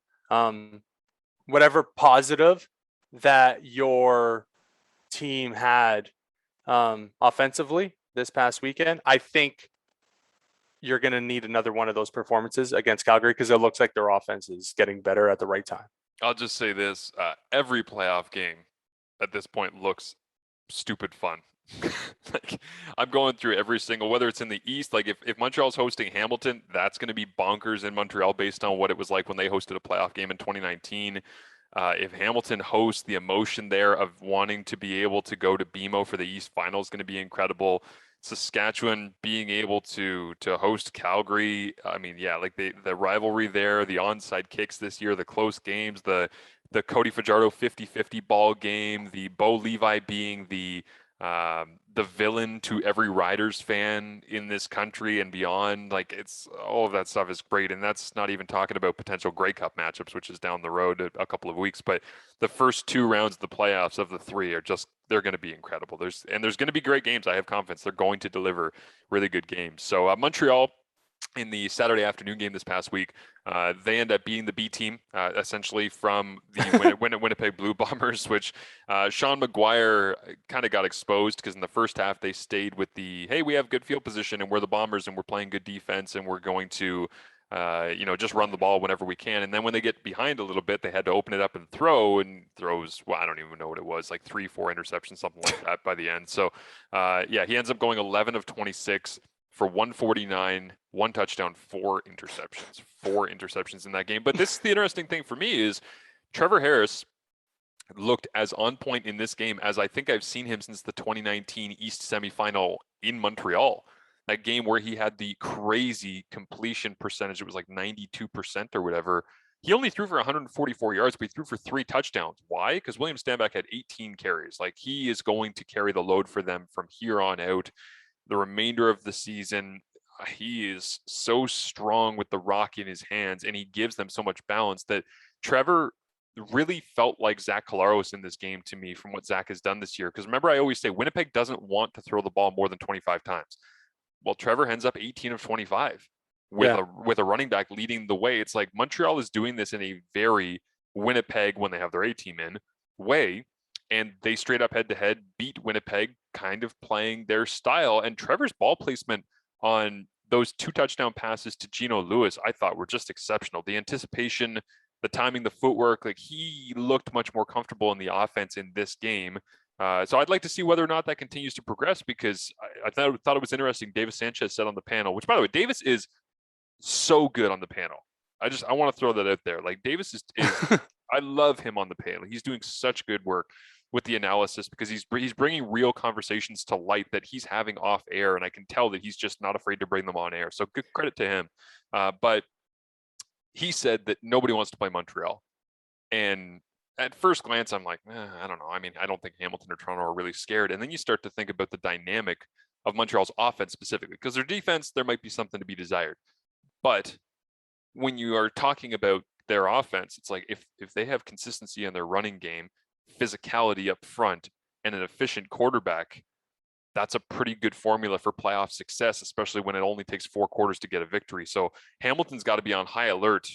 [SPEAKER 2] whatever positive that your team had offensively this past weekend, I think you're going to need another one of those performances against Calgary because it looks like their offense is getting better at the right time.
[SPEAKER 1] I'll just say this. Every playoff game at this point looks stupid fun. Like, I'm going through every single, whether it's in the East, like if Montreal's hosting Hamilton, that's going to be bonkers in Montreal based on what it was like when they hosted a playoff game in 2019. If Hamilton hosts, the emotion there of wanting to be able to go to BMO for the East Final is going to be incredible. Saskatchewan being able to host Calgary, like the rivalry there, the onside kicks this year, the close games, the Cody Fajardo 50-50 ball game, the Bo Levi being the villain to every Riders fan in this country and beyond. Like, it's all of that stuff is great, and that's not even talking about potential Grey Cup matchups, which is down the road a couple of weeks. But the first 2 rounds of the playoffs of the 3 are they're going to be incredible. There's going to be great games. I have confidence they're going to deliver really good games. So Montreal, in the Saturday afternoon game this past week. They end up beating the B team, essentially from the Winnipeg Blue Bombers, which Sean McGuire kind of got exposed because in the first half they stayed with the, hey, we have good field position and we're the Bombers and we're playing good defense and we're going to, just run the ball whenever we can. And then when they get behind a little bit, they had to open it up and throw, and throws, well, I don't even know what it was, like 3-4 interceptions, something like that by the end. So, he ends up going 11 of 26 for 149, 1 touchdown, 4 interceptions in that game. But this is the interesting thing for me is Trevor Harris looked as on point in this game as I think I've seen him since the 2019 East semifinal in Montreal. That game where he had the crazy completion percentage. It was like 92% or whatever. He only threw for 144 yards, but he threw for 3 touchdowns. Why? Because William Stanback had 18 carries. Like, he is going to carry the load for them from here on out. The remainder of the season, he is so strong with the rock in his hands, and he gives them so much balance that Trevor really felt like Zach Collaros in this game to me from what Zach has done this year. Because remember, I always say Winnipeg doesn't want to throw the ball more than 25 times. Well, Trevor ends up 18 of 25 with a running back leading the way. It's like Montreal is doing this in a very Winnipeg, when they have their A team in, way. And they straight up head-to-head beat Winnipeg, kind of playing their style. And Trevor's ball placement on those 2 touchdown passes to Geno Lewis, I thought were just exceptional. The anticipation, the timing, the footwork, like, he looked much more comfortable in the offense in this game. So I'd like to see whether or not that continues to progress, because I thought it was interesting. Davis Sanchez said on the panel, which, by the way, Davis is so good on the panel. I want to throw that out there. Like, Davis is I love him on the panel. He's doing such good work with the analysis, because he's bringing real conversations to light that he's having off air, and I can tell that he's just not afraid to bring them on air. So good credit to him. But he said that nobody wants to play Montreal, and at first glance, I'm like, I don't know. I mean, I don't think Hamilton or Toronto are really scared. And then you start to think about the dynamic of Montreal's offense specifically, because their defense, there might be something to be desired. But when you are talking about their offense, it's like if they have consistency in their running game, physicality up front, and an efficient quarterback, that's a pretty good formula for playoff success, especially when it only takes 4 quarters to get a victory. So Hamilton's got to be on high alert,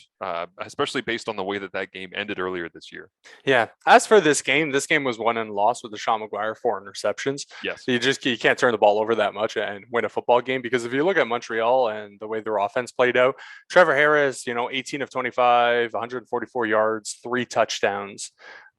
[SPEAKER 1] especially based on the way that game ended earlier this year.
[SPEAKER 2] Yeah. As for this game was won and lost with the Sean McGuire 4 interceptions.
[SPEAKER 1] Yes.
[SPEAKER 2] You can't turn the ball over that much and win a football game, because if you look at Montreal and the way their offense played out, Trevor Harris, 18 of 25, 144 yards, 3 touchdowns.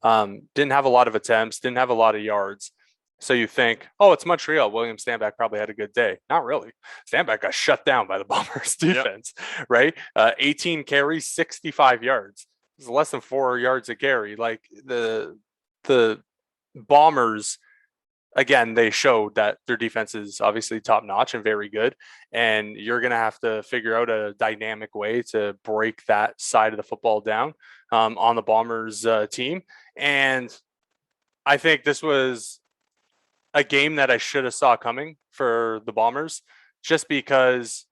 [SPEAKER 2] Didn't have a lot of attempts, didn't have a lot of yards. So you think, oh, it's Montreal. William Stanback probably had a good day. Not really. Stanback got shut down by the Bombers defense, right? 18 carries, 65 yards. It's less than 4 yards a carry. Like, the Bombers, again, they showed that their defense is obviously top notch and very good. And you're going to have to figure out a dynamic way to break that side of the football down on the Bombers team. And I think this was a game that I should have saw coming for the Bombers, just because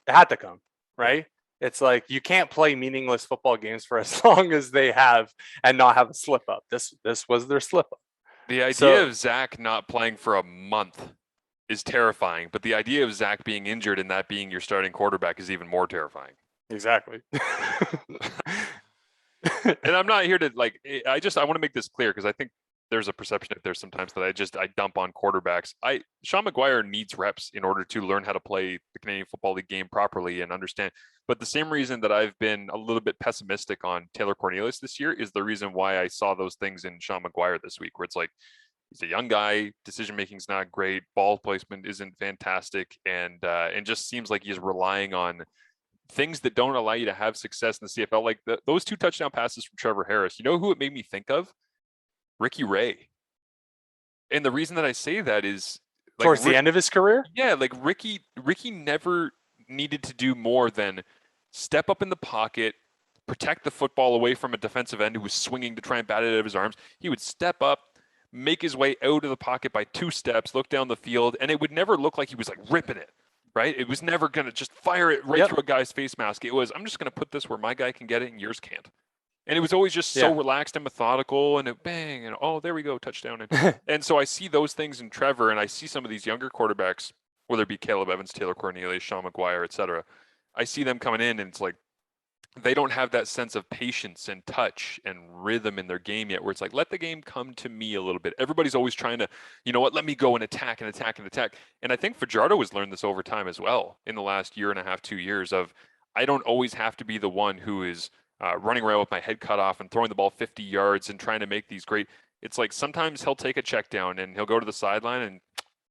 [SPEAKER 2] it had to come, right? It's like, you can't play meaningless football games for as long as they have and not have a slip up. This was their slip up.
[SPEAKER 1] The idea of Zach not playing for a month is terrifying, but the idea of Zach being injured and that being your starting quarterback is even more terrifying.
[SPEAKER 2] Exactly.
[SPEAKER 1] And I'm not here to I want to make this clear, because I think there's a perception out there sometimes that I dump on quarterbacks. Sean McGuire needs reps in order to learn how to play the Canadian Football League game properly and understand. But the same reason that I've been a little bit pessimistic on Taylor Cornelius this year is the reason why I saw those things in Sean McGuire this week, where it's like, he's a young guy, decision making's not great, ball placement isn't fantastic, and just seems like he's relying on things that don't allow you to have success in the CFL. Like those 2 touchdown passes from Trevor Harris. You know who it made me think of? Ricky Ray. And the reason that I say that is,
[SPEAKER 2] towards the end of his career?
[SPEAKER 1] Yeah, like Ricky never needed to do more than step up in the pocket, protect the football away from a defensive end who was swinging to try and bat it out of his arms. He would step up, make his way out of the pocket by 2 steps, look down the field, and it would never look like he was like ripping it, right? It was never going to just fire it right through a guy's face mask. It was, I'm just going to put this where my guy can get it and yours can't. And it was always just so relaxed and methodical, and it bang, and oh, there we go, touchdown. And so I see those things in Trevor, and I see some of these younger quarterbacks, whether it be Caleb Evans, Taylor Cornelius, Sean McGuire, et cetera. I see them coming in and it's like, they don't have that sense of patience and touch and rhythm in their game yet, where it's like, let the game come to me a little bit. Everybody's always trying to, you know what, let me go and attack and attack and attack. And I think Fajardo has learned this over time as well in the last year and a half, 2 years of, I don't always have to be the one who is running around with my head cut off and throwing the ball 50 yards and trying to make these great. It's like sometimes he'll take a check down and he'll go to the sideline and,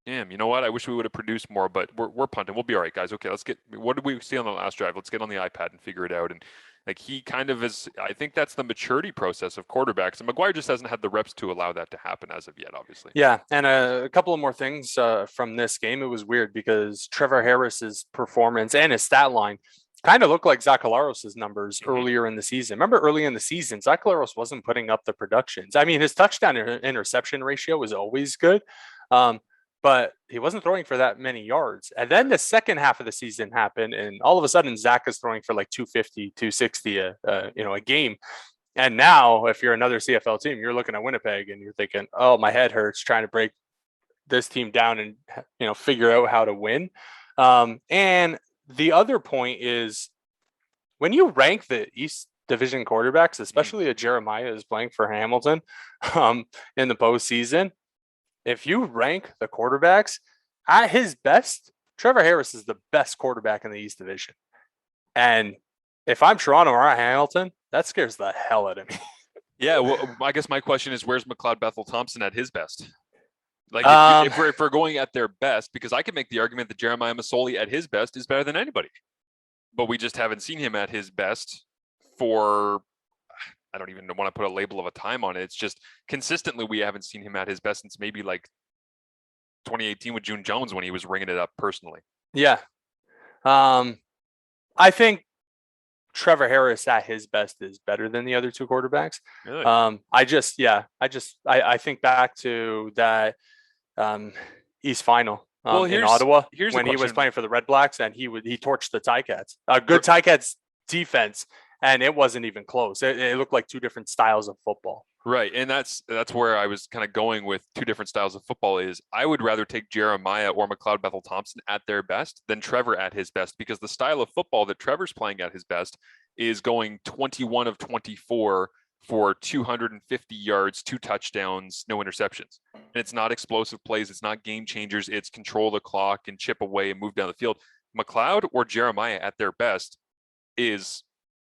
[SPEAKER 1] damn, you know what? I wish we would have produced more, but we're punting. We'll be all right, guys. Okay, let's get. What did we see on the last drive? Let's get on the iPad and figure it out. And like he kind of is. I think that's the maturity process of quarterbacks. And McGuire just hasn't had the reps to allow that to happen as of yet, obviously.
[SPEAKER 2] Yeah, and a couple of more things from this game. It was weird because Trevor Harris's performance and his stat line kind of looked like Zach Collaros' numbers earlier in the season. Remember, early in the season, Zach Collaros wasn't putting up the productions. I mean, his touchdown interception ratio was always good. But he wasn't throwing for that many yards. And then the second half of the season happened, and all of a sudden Zach is throwing for like 250, 260 a game. And now, if you're another CFL team, you're looking at Winnipeg and you're thinking, oh, my head hurts trying to break this team down and figure out how to win. And the other point is when you rank the East Division quarterbacks, especially a Jeremiah is playing for Hamilton in the postseason. If you rank the quarterbacks at his best, Trevor Harris is the best quarterback in the East Division. And if I'm Toronto or Hamilton, that scares the hell out of me.
[SPEAKER 1] Yeah, well, I guess my question is, where's McLeod Bethel Thompson at his best? Like, if we're going at their best, because I could make the argument that Jeremiah Masoli at his best is better than anybody. But we just haven't seen him at his best for, I don't even want to put a label of a time on it. It's just consistently we haven't seen him at his best since maybe like 2018 with June Jones when he was ringing it up personally.
[SPEAKER 2] Yeah. I think Trevor Harris at his best is better than the other two quarterbacks.
[SPEAKER 1] Really?
[SPEAKER 2] I think back to that East final in Ottawa when he was playing for the Red Blacks and he torched the Ticats. A good Ticats defense. And it wasn't even close. It looked like two different styles of football.
[SPEAKER 1] Right. And that's where I was kind of going with two different styles of football is I would rather take Jeremiah or McLeod Bethel Thompson at their best than Trevor at his best, because the style of football that Trevor's playing at his best is going 21 of 24 for 250 yards, 2 touchdowns, no interceptions. And it's not explosive plays. It's not game changers. It's control the clock and chip away and move down the field. McLeod or Jeremiah at their best is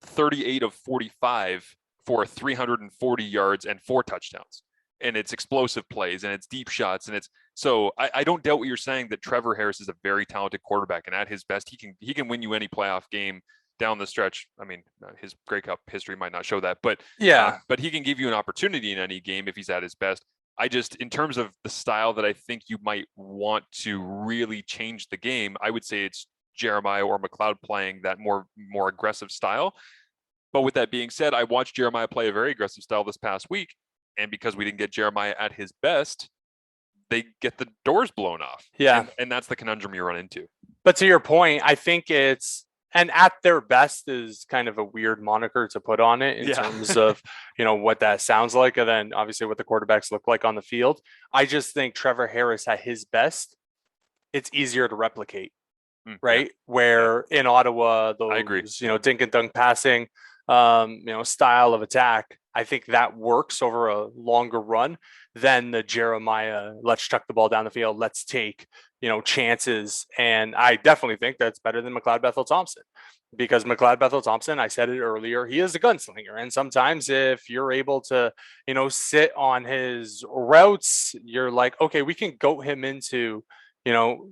[SPEAKER 1] 38 of 45 for 340 yards and 4 touchdowns. And it's explosive plays and it's deep shots. And so I don't doubt what you're saying that Trevor Harris is a very talented quarterback, and at his best, he can win you any playoff game down the stretch. I mean, his Grey Cup history might not show that, but but he can give you an opportunity in any game if he's at his best. I just, in terms of the style that I think you might want to really change the game, I would say it's Jeremiah or McLeod playing that more aggressive style. But with that being said, I watched Jeremiah play a very aggressive style this past week, and because we didn't get Jeremiah at his best, they get the doors blown off.
[SPEAKER 2] Yeah.
[SPEAKER 1] And that's the conundrum you run into.
[SPEAKER 2] But to your point, I think and at their best is kind of a weird moniker to put on it in terms of, what that sounds like. And then obviously what the quarterbacks look like on the field. I just think Trevor Harris at his best, it's easier to replicate. Right. Where in Ottawa, those,
[SPEAKER 1] I agree.
[SPEAKER 2] Dink and dunk passing, style of attack, I think that works over a longer run than the Jeremiah, let's chuck the ball down the field, let's take, chances. And I definitely think that's better than McLeod Bethel Thompson, because McLeod Bethel Thompson, I said it earlier, he is a gunslinger. And sometimes if you're able to, sit on his routes, you're like, okay, we can goat him into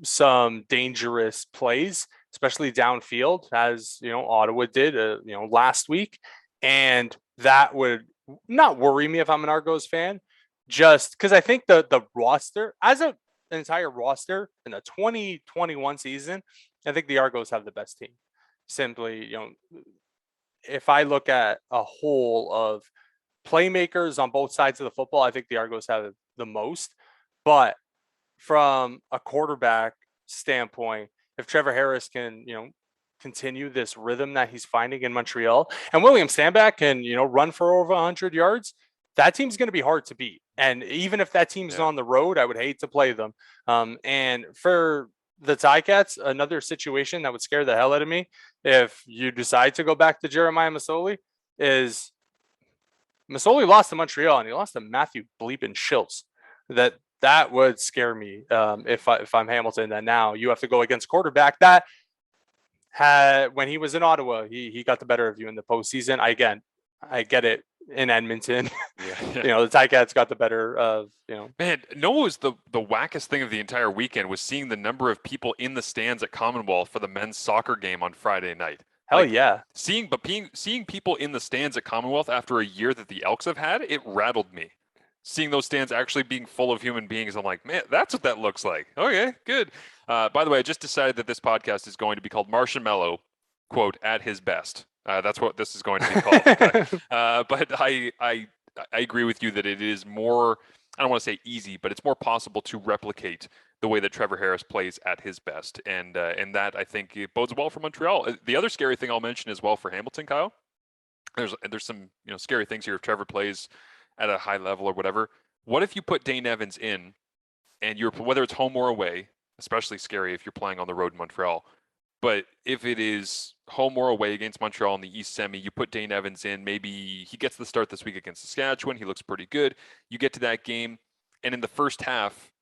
[SPEAKER 2] some dangerous plays, especially downfield, as Ottawa did, last week. And that would not worry me if I'm an Argos fan, just because I think the roster, as an entire roster in the 2021 season, I think the Argos have the best team. Simply, if I look at a whole of playmakers on both sides of the football, I think the Argos have the most. But from a quarterback standpoint, if Trevor Harris can, continue this rhythm that he's finding in Montreal, and William Stanback can, run for over 100 yards, that team's going to be hard to beat. And even if that team's on the road, I would hate to play them. And for the Ticats, another situation that would scare the hell out of me if you decide to go back to Jeremiah Masoli, is Masoli lost to Montreal and he lost to Matthew Bleepin Schultz. That would scare me if I'm Hamilton. That now you have to go against quarterback that had when he was in Ottawa, he got the better of you in the postseason. I get it in Edmonton.
[SPEAKER 1] Yeah.
[SPEAKER 2] The Ticats got the better of,
[SPEAKER 1] Man, no, what was the wackest thing of the entire weekend was seeing the number of people in the stands at Commonwealth for the men's soccer game on Friday night.
[SPEAKER 2] Hell yeah.
[SPEAKER 1] Seeing people in the stands at Commonwealth after a year that the Elks have had, it rattled me. Seeing those stands actually being full of human beings, I'm like, man, that's what that looks like. Okay, good. By the way, I just decided that this podcast is going to be called Marsh and Melo, quote, at his best. That's what this is going to be called. Okay. But I agree with you that it is more, I don't want to say easy, but it's more possible to replicate the way that Trevor Harris plays at his best. And that, I think, it bodes well for Montreal. The other scary thing I'll mention as well for Hamilton, Kyle, there's some scary things here if Trevor plays at a high level or whatever. What if you put Dane Evans in and whether it's home or away, especially scary if you're playing on the road in Montreal, but if it is home or away against Montreal in the East Semi, you put Dane Evans in, maybe he gets the start this week against Saskatchewan, he looks pretty good. You get to that game, and in the first half,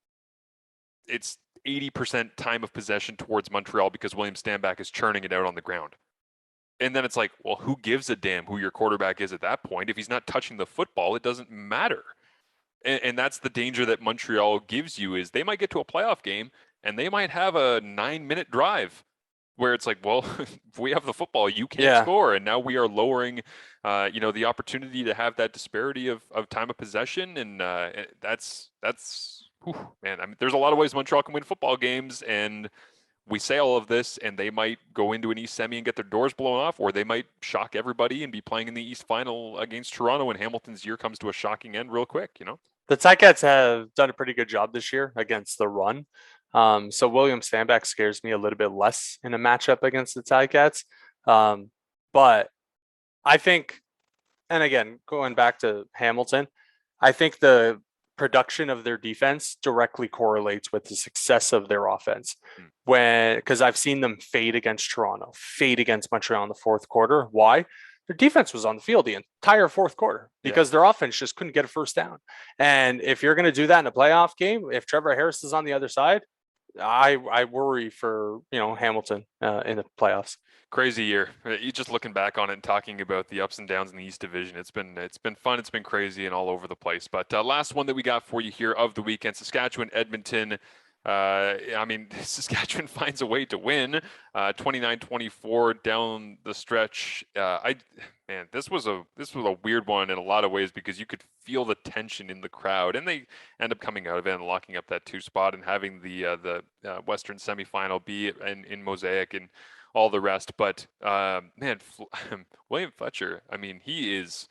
[SPEAKER 1] it's 80% time of possession towards Montreal because William Stanback is churning it out on the ground. And then it's like, well, who gives a damn who your quarterback is at that point? If he's not touching the football, it doesn't matter. And that's the danger that Montreal gives you is they might get to a playoff game and they might have a 9-minute drive where it's like, well, if we have the football, you can't score. And now we are lowering, the opportunity to have that disparity of time of possession. And that's man, I mean, there's a lot of ways Montreal can win football games, and we say all of this, and they might go into an East Semi and get their doors blown off, or they might shock everybody and be playing in the East Final against Toronto, and Hamilton's year comes to a shocking end real quick,
[SPEAKER 2] The Ticats have done a pretty good job this year against the run. So William Stanback scares me a little bit less in a matchup against the Ticats. But I think, and again, going back to Hamilton, I think the production of their defense directly correlates with the success of their offense. Because I've seen them fade against Toronto, fade against Montreal in the fourth quarter. Why? Their defense was on the field the entire fourth quarter because their offense just couldn't get a first down. And if you're going to do that in a playoff game, if Trevor Harris is on the other side, I worry for Hamilton in the playoffs.
[SPEAKER 1] Crazy year. You just looking back on it and talking about the ups and downs in the East Division. It's been fun. It's been crazy and all over the place. But last one that we got for you here of the weekend: Saskatchewan, Edmonton. Saskatchewan finds a way to win, 29-24 down the stretch. This was a weird one in a lot of ways because you could feel the tension in the crowd, and they end up coming out of it and locking up that 2 spot and having the Western semifinal be in Mosaic and all the rest. But William Fletcher, I mean, he's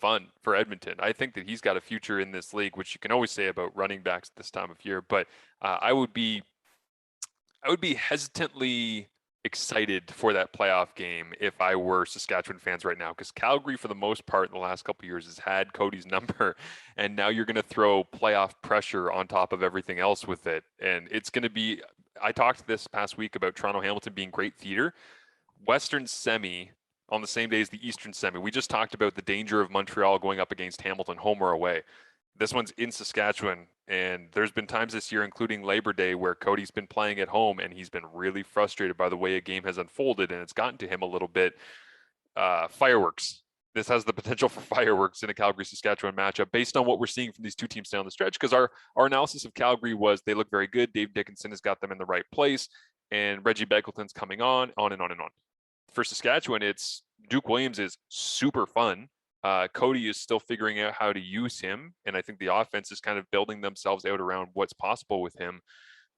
[SPEAKER 1] fun for Edmonton. I think that he's got a future in this league, which you can always say about running backs at this time of year. But I would be hesitantly excited for that playoff game if I were Saskatchewan fans right now, because Calgary, for the most part, in the last couple of years, has had Cody's number, and now you're going to throw playoff pressure on top of everything else with it, and it's going to be. I talked this past week about Toronto Hamilton being great theater. Western semi on the same day as the Eastern semi. We just talked about the danger of Montreal going up against Hamilton, home or away. This one's in Saskatchewan, and there's been times this year, including Labor Day, where Cody's been playing at home, and he's been really frustrated by the way a game has unfolded, and it's gotten to him a little bit. Fireworks. This has the potential for fireworks in a Calgary-Saskatchewan matchup based on what we're seeing from these two teams down the stretch, because our analysis of Calgary was they look very good. Dave Dickinson has got them in the right place, and Reggie Begelton's coming on and on and on. For Saskatchewan, it's Duke Williams is super fun. Cody is still figuring out how to use him, and I think the offense is kind of building themselves out around what's possible with him.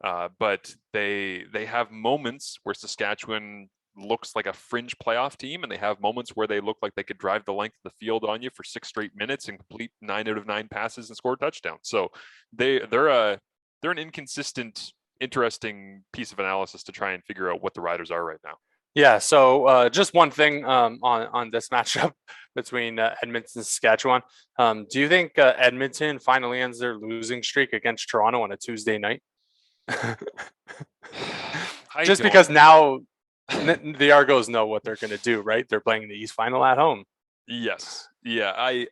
[SPEAKER 1] But they have moments where Saskatchewan looks like a fringe playoff team, and they have moments where they look like they could drive the length of the field on you for 6 straight minutes and complete 9 out of 9 passes and score touchdowns. So they're an inconsistent, interesting piece of analysis to try and figure out what the Riders are right now.
[SPEAKER 2] Yeah, so just one thing on this matchup between Edmonton and Saskatchewan. Do you think Edmonton finally ends their losing streak against Toronto on a Tuesday night? Because now The Argos know what they're going to do, right? They're playing the East Final at home.
[SPEAKER 1] Yes. Yeah. I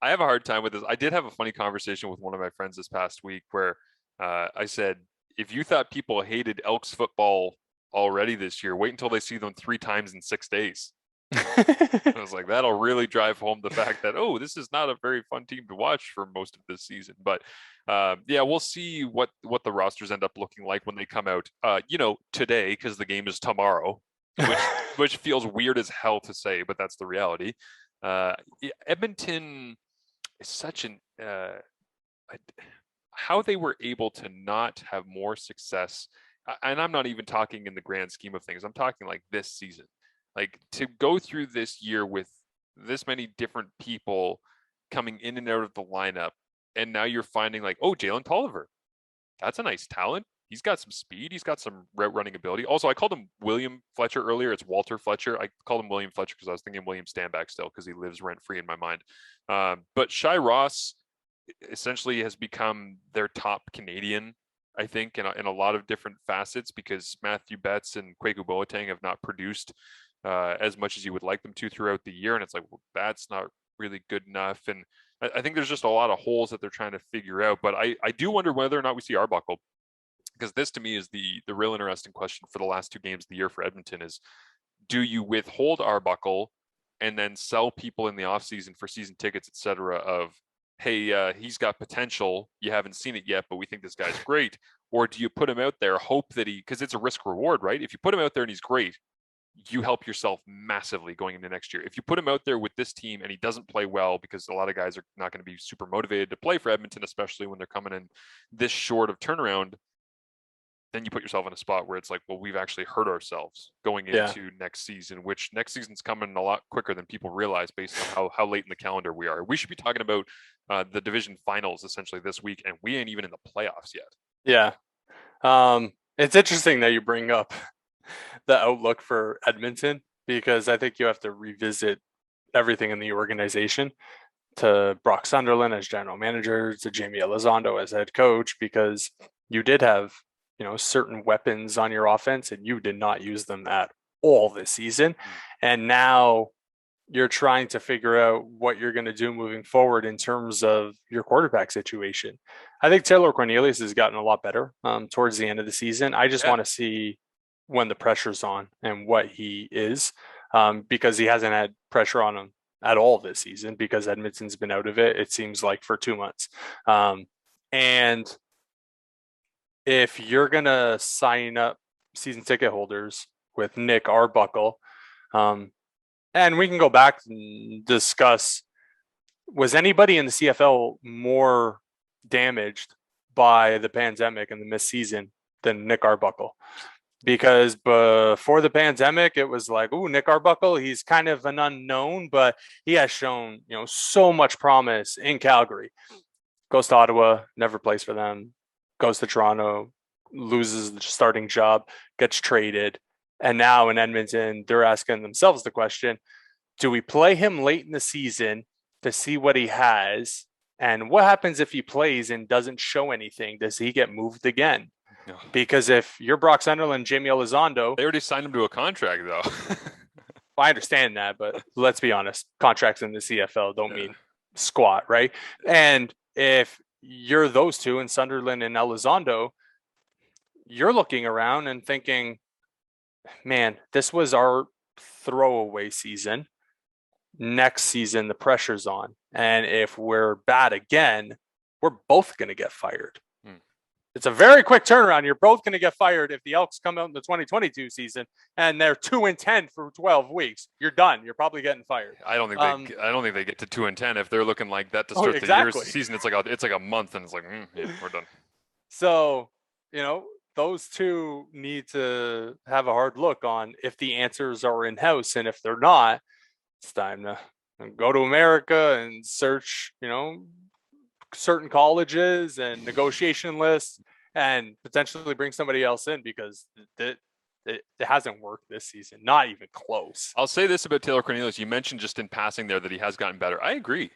[SPEAKER 1] have a hard time with this. I did have a funny conversation with one of my friends this past week where I said, if you thought people hated Elks football already this year, wait until they see them 3 times in 6 days. I was like, that'll really drive home the fact that, oh, this is not a very fun team to watch for most of this season. But yeah, we'll see what the rosters end up looking like when they come out, today, because the game is tomorrow, which feels weird as hell to say, but that's the reality. Edmonton is such an how they were able to not have more success. And I'm not even talking in the grand scheme of things. I'm talking like this season. Like, to go through this year with this many different people coming in and out of the lineup, and now you're finding like, oh, Jalen Tolliver, that's a nice talent. He's got some speed. He's got some route running ability. Also, I called him William Fletcher earlier. It's Walter Fletcher. I called him William Fletcher because I was thinking William Stanback still, because he lives rent free in my mind. But Shai Ross essentially has become their top Canadian, I think, in a lot of different facets, because Matthew Betts and Kwaku Boateng have not produced as much as you would like them to throughout the year. And it's like, well, that's not really good enough. And I think there's just a lot of holes that they're trying to figure out. But I do wonder whether or not we see Arbuckle, because this to me is the real interesting question for the last 2 games of the year for Edmonton is, do you withhold Arbuckle and then sell people in the offseason for season tickets, etc., of, hey, he's got potential, you haven't seen it yet, but we think this guy's great? Or do you put him out there, hope that because it's a risk reward, right? If you put him out there and he's great, you help yourself massively going into next year. If you put him out there with this team and he doesn't play well, because a lot of guys are not going to be super motivated to play for Edmonton, especially when they're coming in this short of turnaround, then you put yourself in a spot where it's like, well, we've actually hurt ourselves going into next season, which next season's coming a lot quicker than people realize based on how late in the calendar we are. We should be talking about the division finals essentially this week, and we ain't even in the playoffs yet.
[SPEAKER 2] Yeah. It's interesting that you bring up the outlook for Edmonton, because I think you have to revisit everything in the organization, to Brock Sunderland as general manager, to Jamie Elizondo as head coach, because you did have, certain weapons on your offense and you did not use them at all this season. And now you're trying to figure out what you're going to do moving forward in terms of your quarterback situation. I think Taylor Cornelius has gotten a lot better towards the end of the season. I just want to see when the pressure's on and what he is, because he hasn't had pressure on him at all this season, because Edmonton's been out of it seems like for 2 months. And if you're going to sign up season ticket holders with Nick Arbuckle, and we can go back and discuss, was anybody in the CFL more damaged by the pandemic and the missed season than Nick Arbuckle? Because before the pandemic, it was like, ooh, Nick Arbuckle, he's kind of an unknown, but he has shown, so much promise in Calgary. Goes to Ottawa, never plays for them. Goes to Toronto, loses the starting job, gets traded. And now in Edmonton, they're asking themselves the question, do we play him late in the season to see what he has? And what happens if he plays and doesn't show anything? Does he get moved again? No. Because if you're Brock Sunderland, Jamie Elizondo,
[SPEAKER 1] they already signed him to a contract, though.
[SPEAKER 2] I understand that, but let's be honest, contracts in the CFL don't mean squat, right? And if you're those two, and Sunderland and Elizondo, you're looking around and thinking, man, this was our throwaway season. Next season, the pressure's on. And if we're bad again, we're both going to get fired. It's a very quick turnaround. You're both going to get fired if the Elks come out in the 2022 season and they're 2-10 for 12 weeks. You're done. You're probably getting fired.
[SPEAKER 1] I don't think they get to 2-10 if they're looking like that to start the year season. It's like a month, and it's like, yeah, we're done.
[SPEAKER 2] So, those two need to have a hard look on if the answers are in house, and if they're not, it's time to go to America and search, certain colleges and negotiation lists, and potentially bring somebody else in, because it hasn't worked this season, not even close.
[SPEAKER 1] I'll say this about Taylor Cornelius. You mentioned just in passing there that he has gotten better. I agree.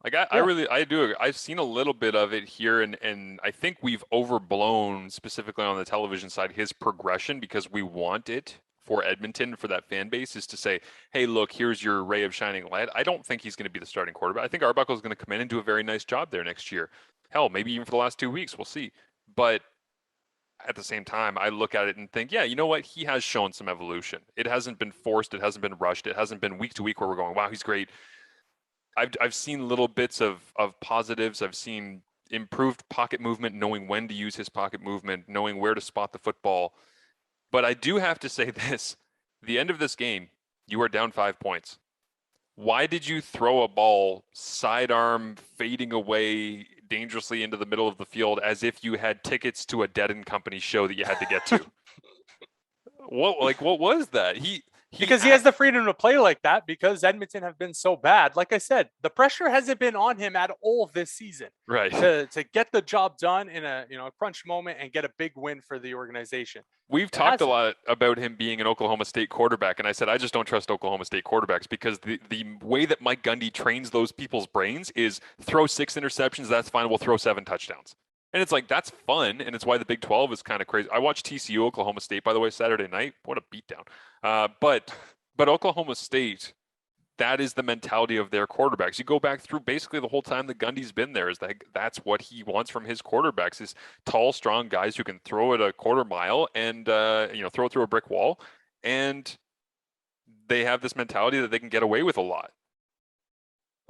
[SPEAKER 1] Like I do. I've seen a little bit of it here, and I think we've overblown, specifically on the television side, his progression, because we want it for Edmonton, for that fan base, is to say, hey, look, here's your ray of shining light. I don't think he's going to be the starting quarterback. I think Arbuckle is going to come in and do a very nice job there next year. Hell, maybe even for the last 2 weeks. We'll see. But at the same time, I look at it and think, yeah, you know what? He has shown some evolution. It hasn't been forced. It hasn't been rushed. It hasn't been week to week where we're going, wow, he's great. I've seen little bits of positives. I've seen improved pocket movement, knowing when to use his pocket movement, knowing where to spot the football. But I do have to say this, the end of this game, you are down 5 points. Why did you throw a ball sidearm fading away dangerously into the middle of the field as if you had tickets to a Dead and Company show that you had to get to? What was that?
[SPEAKER 2] Because he has the freedom to play like that because Edmonton have been so bad. Like I said, the pressure hasn't been on him at all this season.
[SPEAKER 1] Right.
[SPEAKER 2] To get the job done in a crunch moment and get a big win for the organization.
[SPEAKER 1] We've talked a lot about him being an Oklahoma State quarterback, and I said I just don't trust Oklahoma State quarterbacks because the way that Mike Gundy trains those people's brains is throw 6 interceptions, that's fine, we'll throw 7 touchdowns. And it's like, that's fun, and it's why the Big 12 is kind of crazy. I watched TCU Oklahoma State, by the way, Saturday night. What a beatdown. But Oklahoma State, that is the mentality of their quarterbacks. You go back through basically the whole time that Gundy's been there, is that that's what he wants from his quarterbacks, is tall, strong guys who can throw it a quarter mile and throw it through a brick wall. And they have this mentality that they can get away with a lot.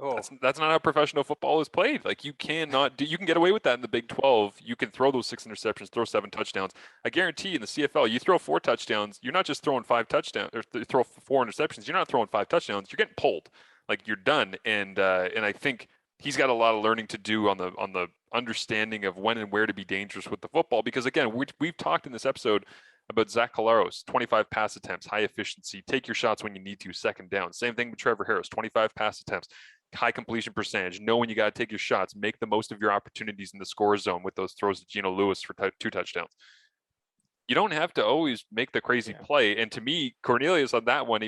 [SPEAKER 1] Oh. That's not how professional football is played. Like, you can get away with that in the Big 12. You can throw those 6 interceptions, throw 7 touchdowns. I guarantee in the CFL, you throw 4 touchdowns, you're not just throwing 5 touchdowns or throw 4 interceptions. You're not throwing 5 touchdowns. You're getting pulled. Like, you're done. And I think he's got a lot of learning to do on the understanding of when and where to be dangerous with the football. Because again, we've talked in this episode about Zach Collaros, 25 pass attempts, high efficiency, take your shots when you need to, second down. Same thing with Trevor Harris, 25 pass attempts, high completion percentage, know when you got to take your shots, make the most of your opportunities in the score zone with those throws to Geno Lewis for 2 touchdowns. You don't have to always make the crazy play. And to me, Cornelius on that one,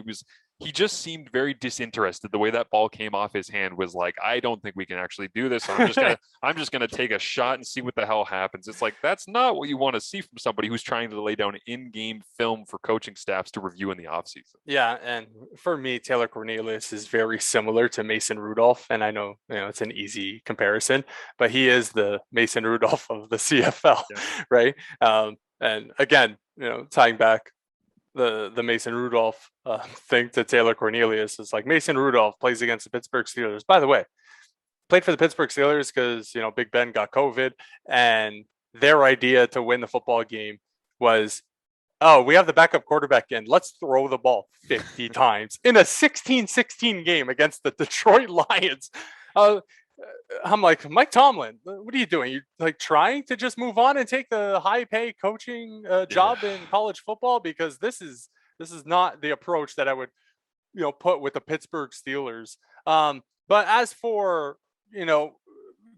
[SPEAKER 1] he just seemed very disinterested. The way that ball came off his hand was like, I don't think we can actually do this. I'm just gonna take a shot and see what the hell happens. It's like, that's not what you want to see from somebody who's trying to lay down in-game film for coaching staffs to review in the offseason.
[SPEAKER 2] Yeah, and for me, Taylor Cornelius is very similar to Mason Rudolph, and I know it's an easy comparison, but he is the Mason Rudolph of the CFL, right? And again, tying back the Mason Rudolph thing to Taylor Cornelius is like, Mason Rudolph plays against the Pittsburgh Steelers. By the way, played for the Pittsburgh Steelers because Big Ben got COVID, and their idea to win the football game was, oh, we have the backup quarterback in, let's throw the ball 50 times in a 16-16 game against the Detroit Lions. I'm like, Mike Tomlin, what are you doing? You like trying to just move on and take the high pay coaching job in college football? Because this is not the approach that I would, put with the Pittsburgh Steelers. But as for,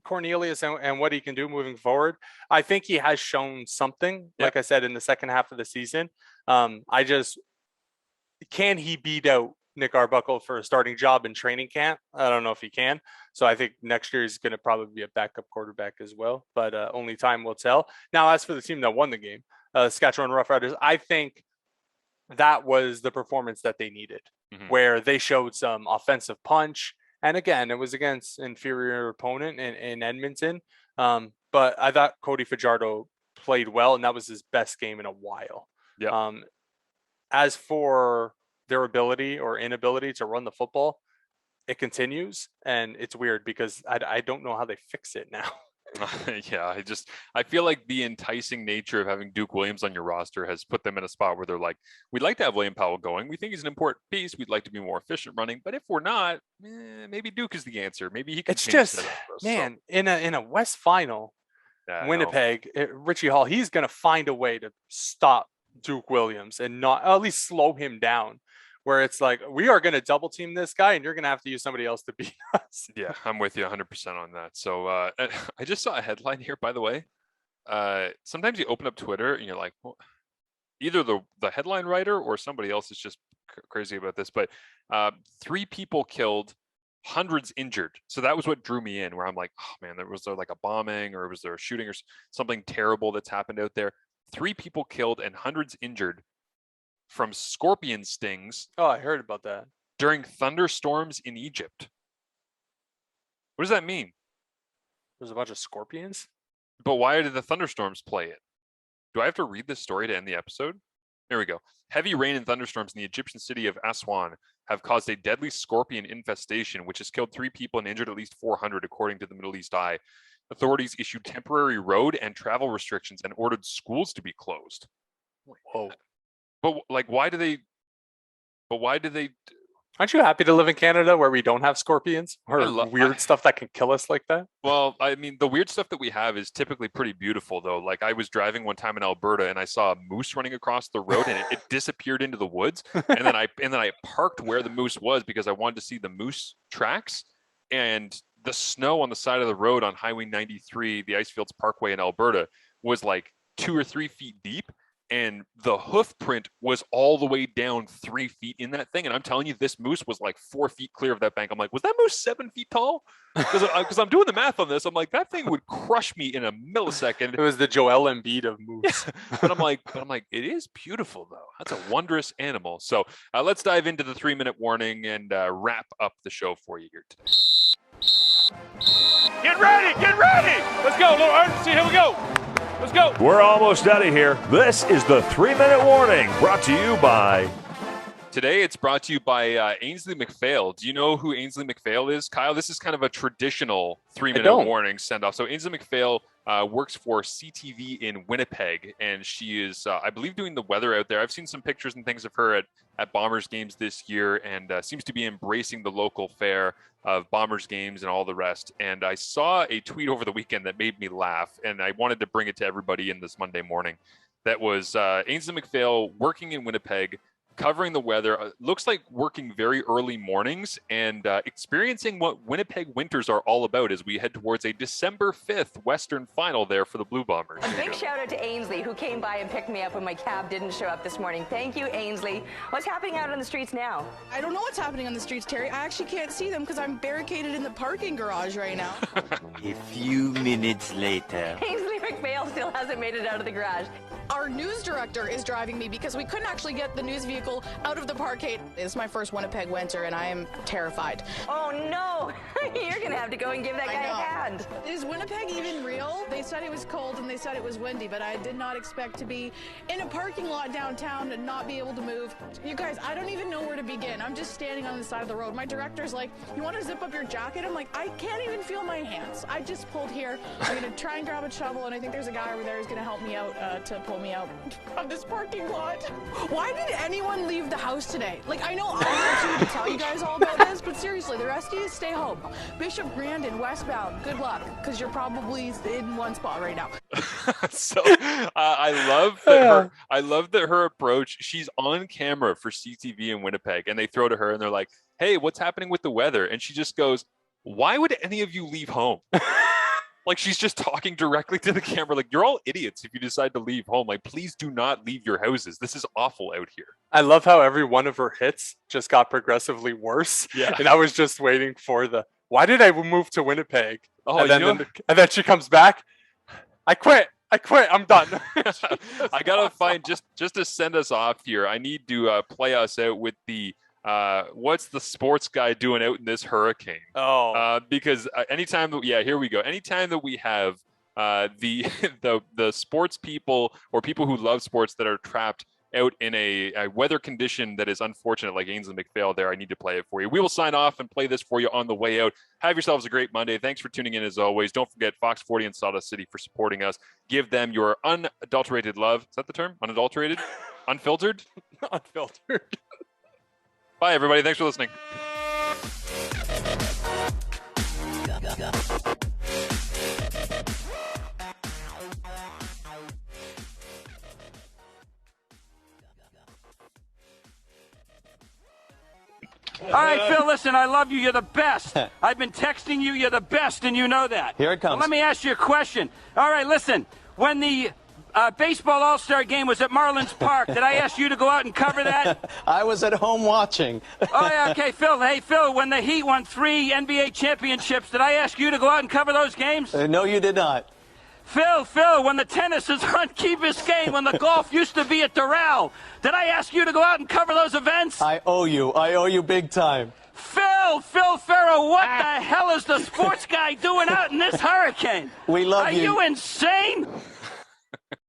[SPEAKER 2] Cornelius and what he can do moving forward, I think he has shown something, like I said, in the second half of the season. Can he beat out Nick Arbuckle for a starting job in training camp? I don't know if he can. So I think next year he's going to probably be a backup quarterback as well, but only time will tell. Now, as for the team that won the game, Saskatchewan Roughriders, I think that was the performance that they needed, where they showed some offensive punch. And again, it was against inferior opponent in Edmonton. But I thought Cody Fajardo played well, and that was his best game in a while. Yeah. As for their ability or inability to run the football, it continues, and it's weird because I don't know how they fix it now.
[SPEAKER 1] I feel like the enticing nature of having Duke Williams on your roster has put them in a spot where they're like, we'd like to have William Powell going. We think he's an important piece. We'd like to be more efficient running, but if we're not, maybe Duke is the answer. Maybe he can.
[SPEAKER 2] It's just, man, in a West Final, Winnipeg, Richie Hall, he's going to find a way to stop Duke Williams and not at least slow him down, where it's like, we are going to double team this guy and you're going to have to use somebody else to beat us.
[SPEAKER 1] Yeah, I'm with you 100% on that. So I just saw a headline here, by the way. Sometimes you open up Twitter and you're like, well, either the headline writer or somebody else is just crazy about this, but 3 people killed, hundreds injured. So that was what drew me in, where I'm like, oh man, was there like a bombing, or was there a shooting or something terrible that's happened out there? 3 people killed and hundreds injured from scorpion stings
[SPEAKER 2] Oh, I heard about that.
[SPEAKER 1] during thunderstorms in Egypt. What does that mean?
[SPEAKER 2] There's a bunch of scorpions.
[SPEAKER 1] But why did the thunderstorms play it? Do I have to read this story to end the episode? There we go. Heavy rain and thunderstorms in the Egyptian city of Aswan have caused a deadly scorpion infestation, which has killed 3 people and injured at least 400, according to the Middle East Eye. Authorities issued temporary road and travel restrictions and ordered schools to be closed.
[SPEAKER 2] Whoa.
[SPEAKER 1] But like, why do they?
[SPEAKER 2] Aren't you happy to live in Canada where we don't have scorpions or weird stuff that can kill us like that?
[SPEAKER 1] Well, I mean, the weird stuff that we have is typically pretty beautiful, though. Like, I was driving one time in Alberta and I saw a moose running across the road and it disappeared into the woods. And then I parked where the moose was because I wanted to see the moose tracks. And the snow on the side of the road on Highway 93, the Icefields Parkway in Alberta, was like 2 or 3 feet deep. And the hoof print was all the way down 3 feet in that thing. And I'm telling you, this moose was like 4 feet clear of that bank. I'm like, was that moose 7 feet tall? Because I'm doing the math on this. I'm like, that thing would crush me in a millisecond.
[SPEAKER 2] It was the Joel Embiid of moose.
[SPEAKER 1] but I'm like, it is beautiful though. That's a wondrous animal. So let's dive into the 3-minute warning and wrap up the show for you here today.
[SPEAKER 4] Get ready! Get ready! Let's go. A little urgency. Here we go. Let's go.
[SPEAKER 5] We're almost out of here. This is the 3-minute warning brought to you by...
[SPEAKER 1] Today, it's brought to you by Ainsley McPhail. Do you know who Ainsley McPhail is, Kyle? This is kind of a traditional 3-minute warning send-off. So Ainsley McPhail works for CTV in Winnipeg, and she is, I believe, doing the weather out there. I've seen some pictures and things of her at Bombers games this year, and seems to be embracing the local fare of Bombers games and all the rest. And I saw a tweet over the weekend that made me laugh, and I wanted to bring it to everybody in this Monday morning. That was Ainsley McPhail working in Winnipeg, covering the weather, looks like working very early mornings and experiencing what Winnipeg winters are all about as we head towards a December 5th Western final there for the Blue Bombers.
[SPEAKER 6] A big shout out to Ainsley, who came by and picked me up when my cab didn't show up this morning. Thank you, Ainsley. What's happening out on the streets now?
[SPEAKER 7] I don't know what's happening on the streets, Terry. I actually can't see them because I'm barricaded in the parking garage right now.
[SPEAKER 8] A few minutes later.
[SPEAKER 6] Ainsley McPhail still hasn't made it out of the garage.
[SPEAKER 7] Our news director is driving me because we couldn't actually get the news vehicle out of the parkade. It's my first Winnipeg winter and I am terrified.
[SPEAKER 6] Oh no! You're gonna have to go and give that guy a hand.
[SPEAKER 7] Is Winnipeg even real? They said it was cold and they said it was windy, but I did not expect to be in a parking lot downtown and not be able to move. You guys, I don't even know where to begin. I'm just standing on the side of the road. My director's like, you want to zip up your jacket? I'm like, I can't even feel my hands. I just pulled here. I'm gonna try and grab a shovel, and I think there's a guy over there who's gonna help me out to pull me out of this parking lot. Why did anyone leave the house today? Like, I know I want to tell you guys all about this, but seriously, the rest of you stay home. Bishop Grandin, westbound, good luck, because you're probably in one spot right now.
[SPEAKER 1] So I love that her approach, she's on camera for CTV in Winnipeg, and they throw to her and they're like, hey, what's happening with the weather? And she just goes, why would any of you leave home? Like, she's just talking directly to the camera. Like, you're all idiots if you decide to leave home. Like, please do not leave your houses. This is awful out here.
[SPEAKER 2] I love how every one of her hits just got progressively worse.
[SPEAKER 1] Yeah.
[SPEAKER 2] And I was just waiting for why did I move to Winnipeg?
[SPEAKER 1] Oh,
[SPEAKER 2] and then she comes back. I quit. I'm done.
[SPEAKER 1] I got to find, just to send us off here, I need to play us out with the, what's the sports guy doing out in this hurricane? Because anytime that, here we go. Anytime that we have the sports people or people who love sports that are trapped out in a weather condition that is unfortunate, like Ainsley McPhail there, I need to play it for you. We will sign off and play this for you on the way out. Have yourselves a great Monday. Thanks for tuning in as always. Don't forget Fox 40 and Sawdust City for supporting us. Give them your unadulterated love. Is that the term? Unadulterated? Unfiltered?
[SPEAKER 2] Unfiltered.
[SPEAKER 1] Bye, everybody. Thanks for listening.
[SPEAKER 4] All right, Phil, listen, I love you. You're the best. I've been texting you. You're the best, and you know that.
[SPEAKER 8] Here it comes.
[SPEAKER 4] Well, let me ask you a question. All right, listen. When the baseball all-star game was at Marlins Park, did I ask you to go out and cover that?
[SPEAKER 8] I was at home watching.
[SPEAKER 4] Oh, yeah, okay, Phil. Hey, Phil, when the Heat won 3 NBA championships, did I ask you to go out and cover those games?
[SPEAKER 8] No, you did not.
[SPEAKER 4] Phil, when the tennis is on Key Biscayne, when the golf used to be at Doral, did I ask you to go out and cover those events?
[SPEAKER 8] I owe you big time.
[SPEAKER 4] Phil Ferro, what the hell is the sports guy doing out in this hurricane?
[SPEAKER 8] We love you.
[SPEAKER 4] Are you insane?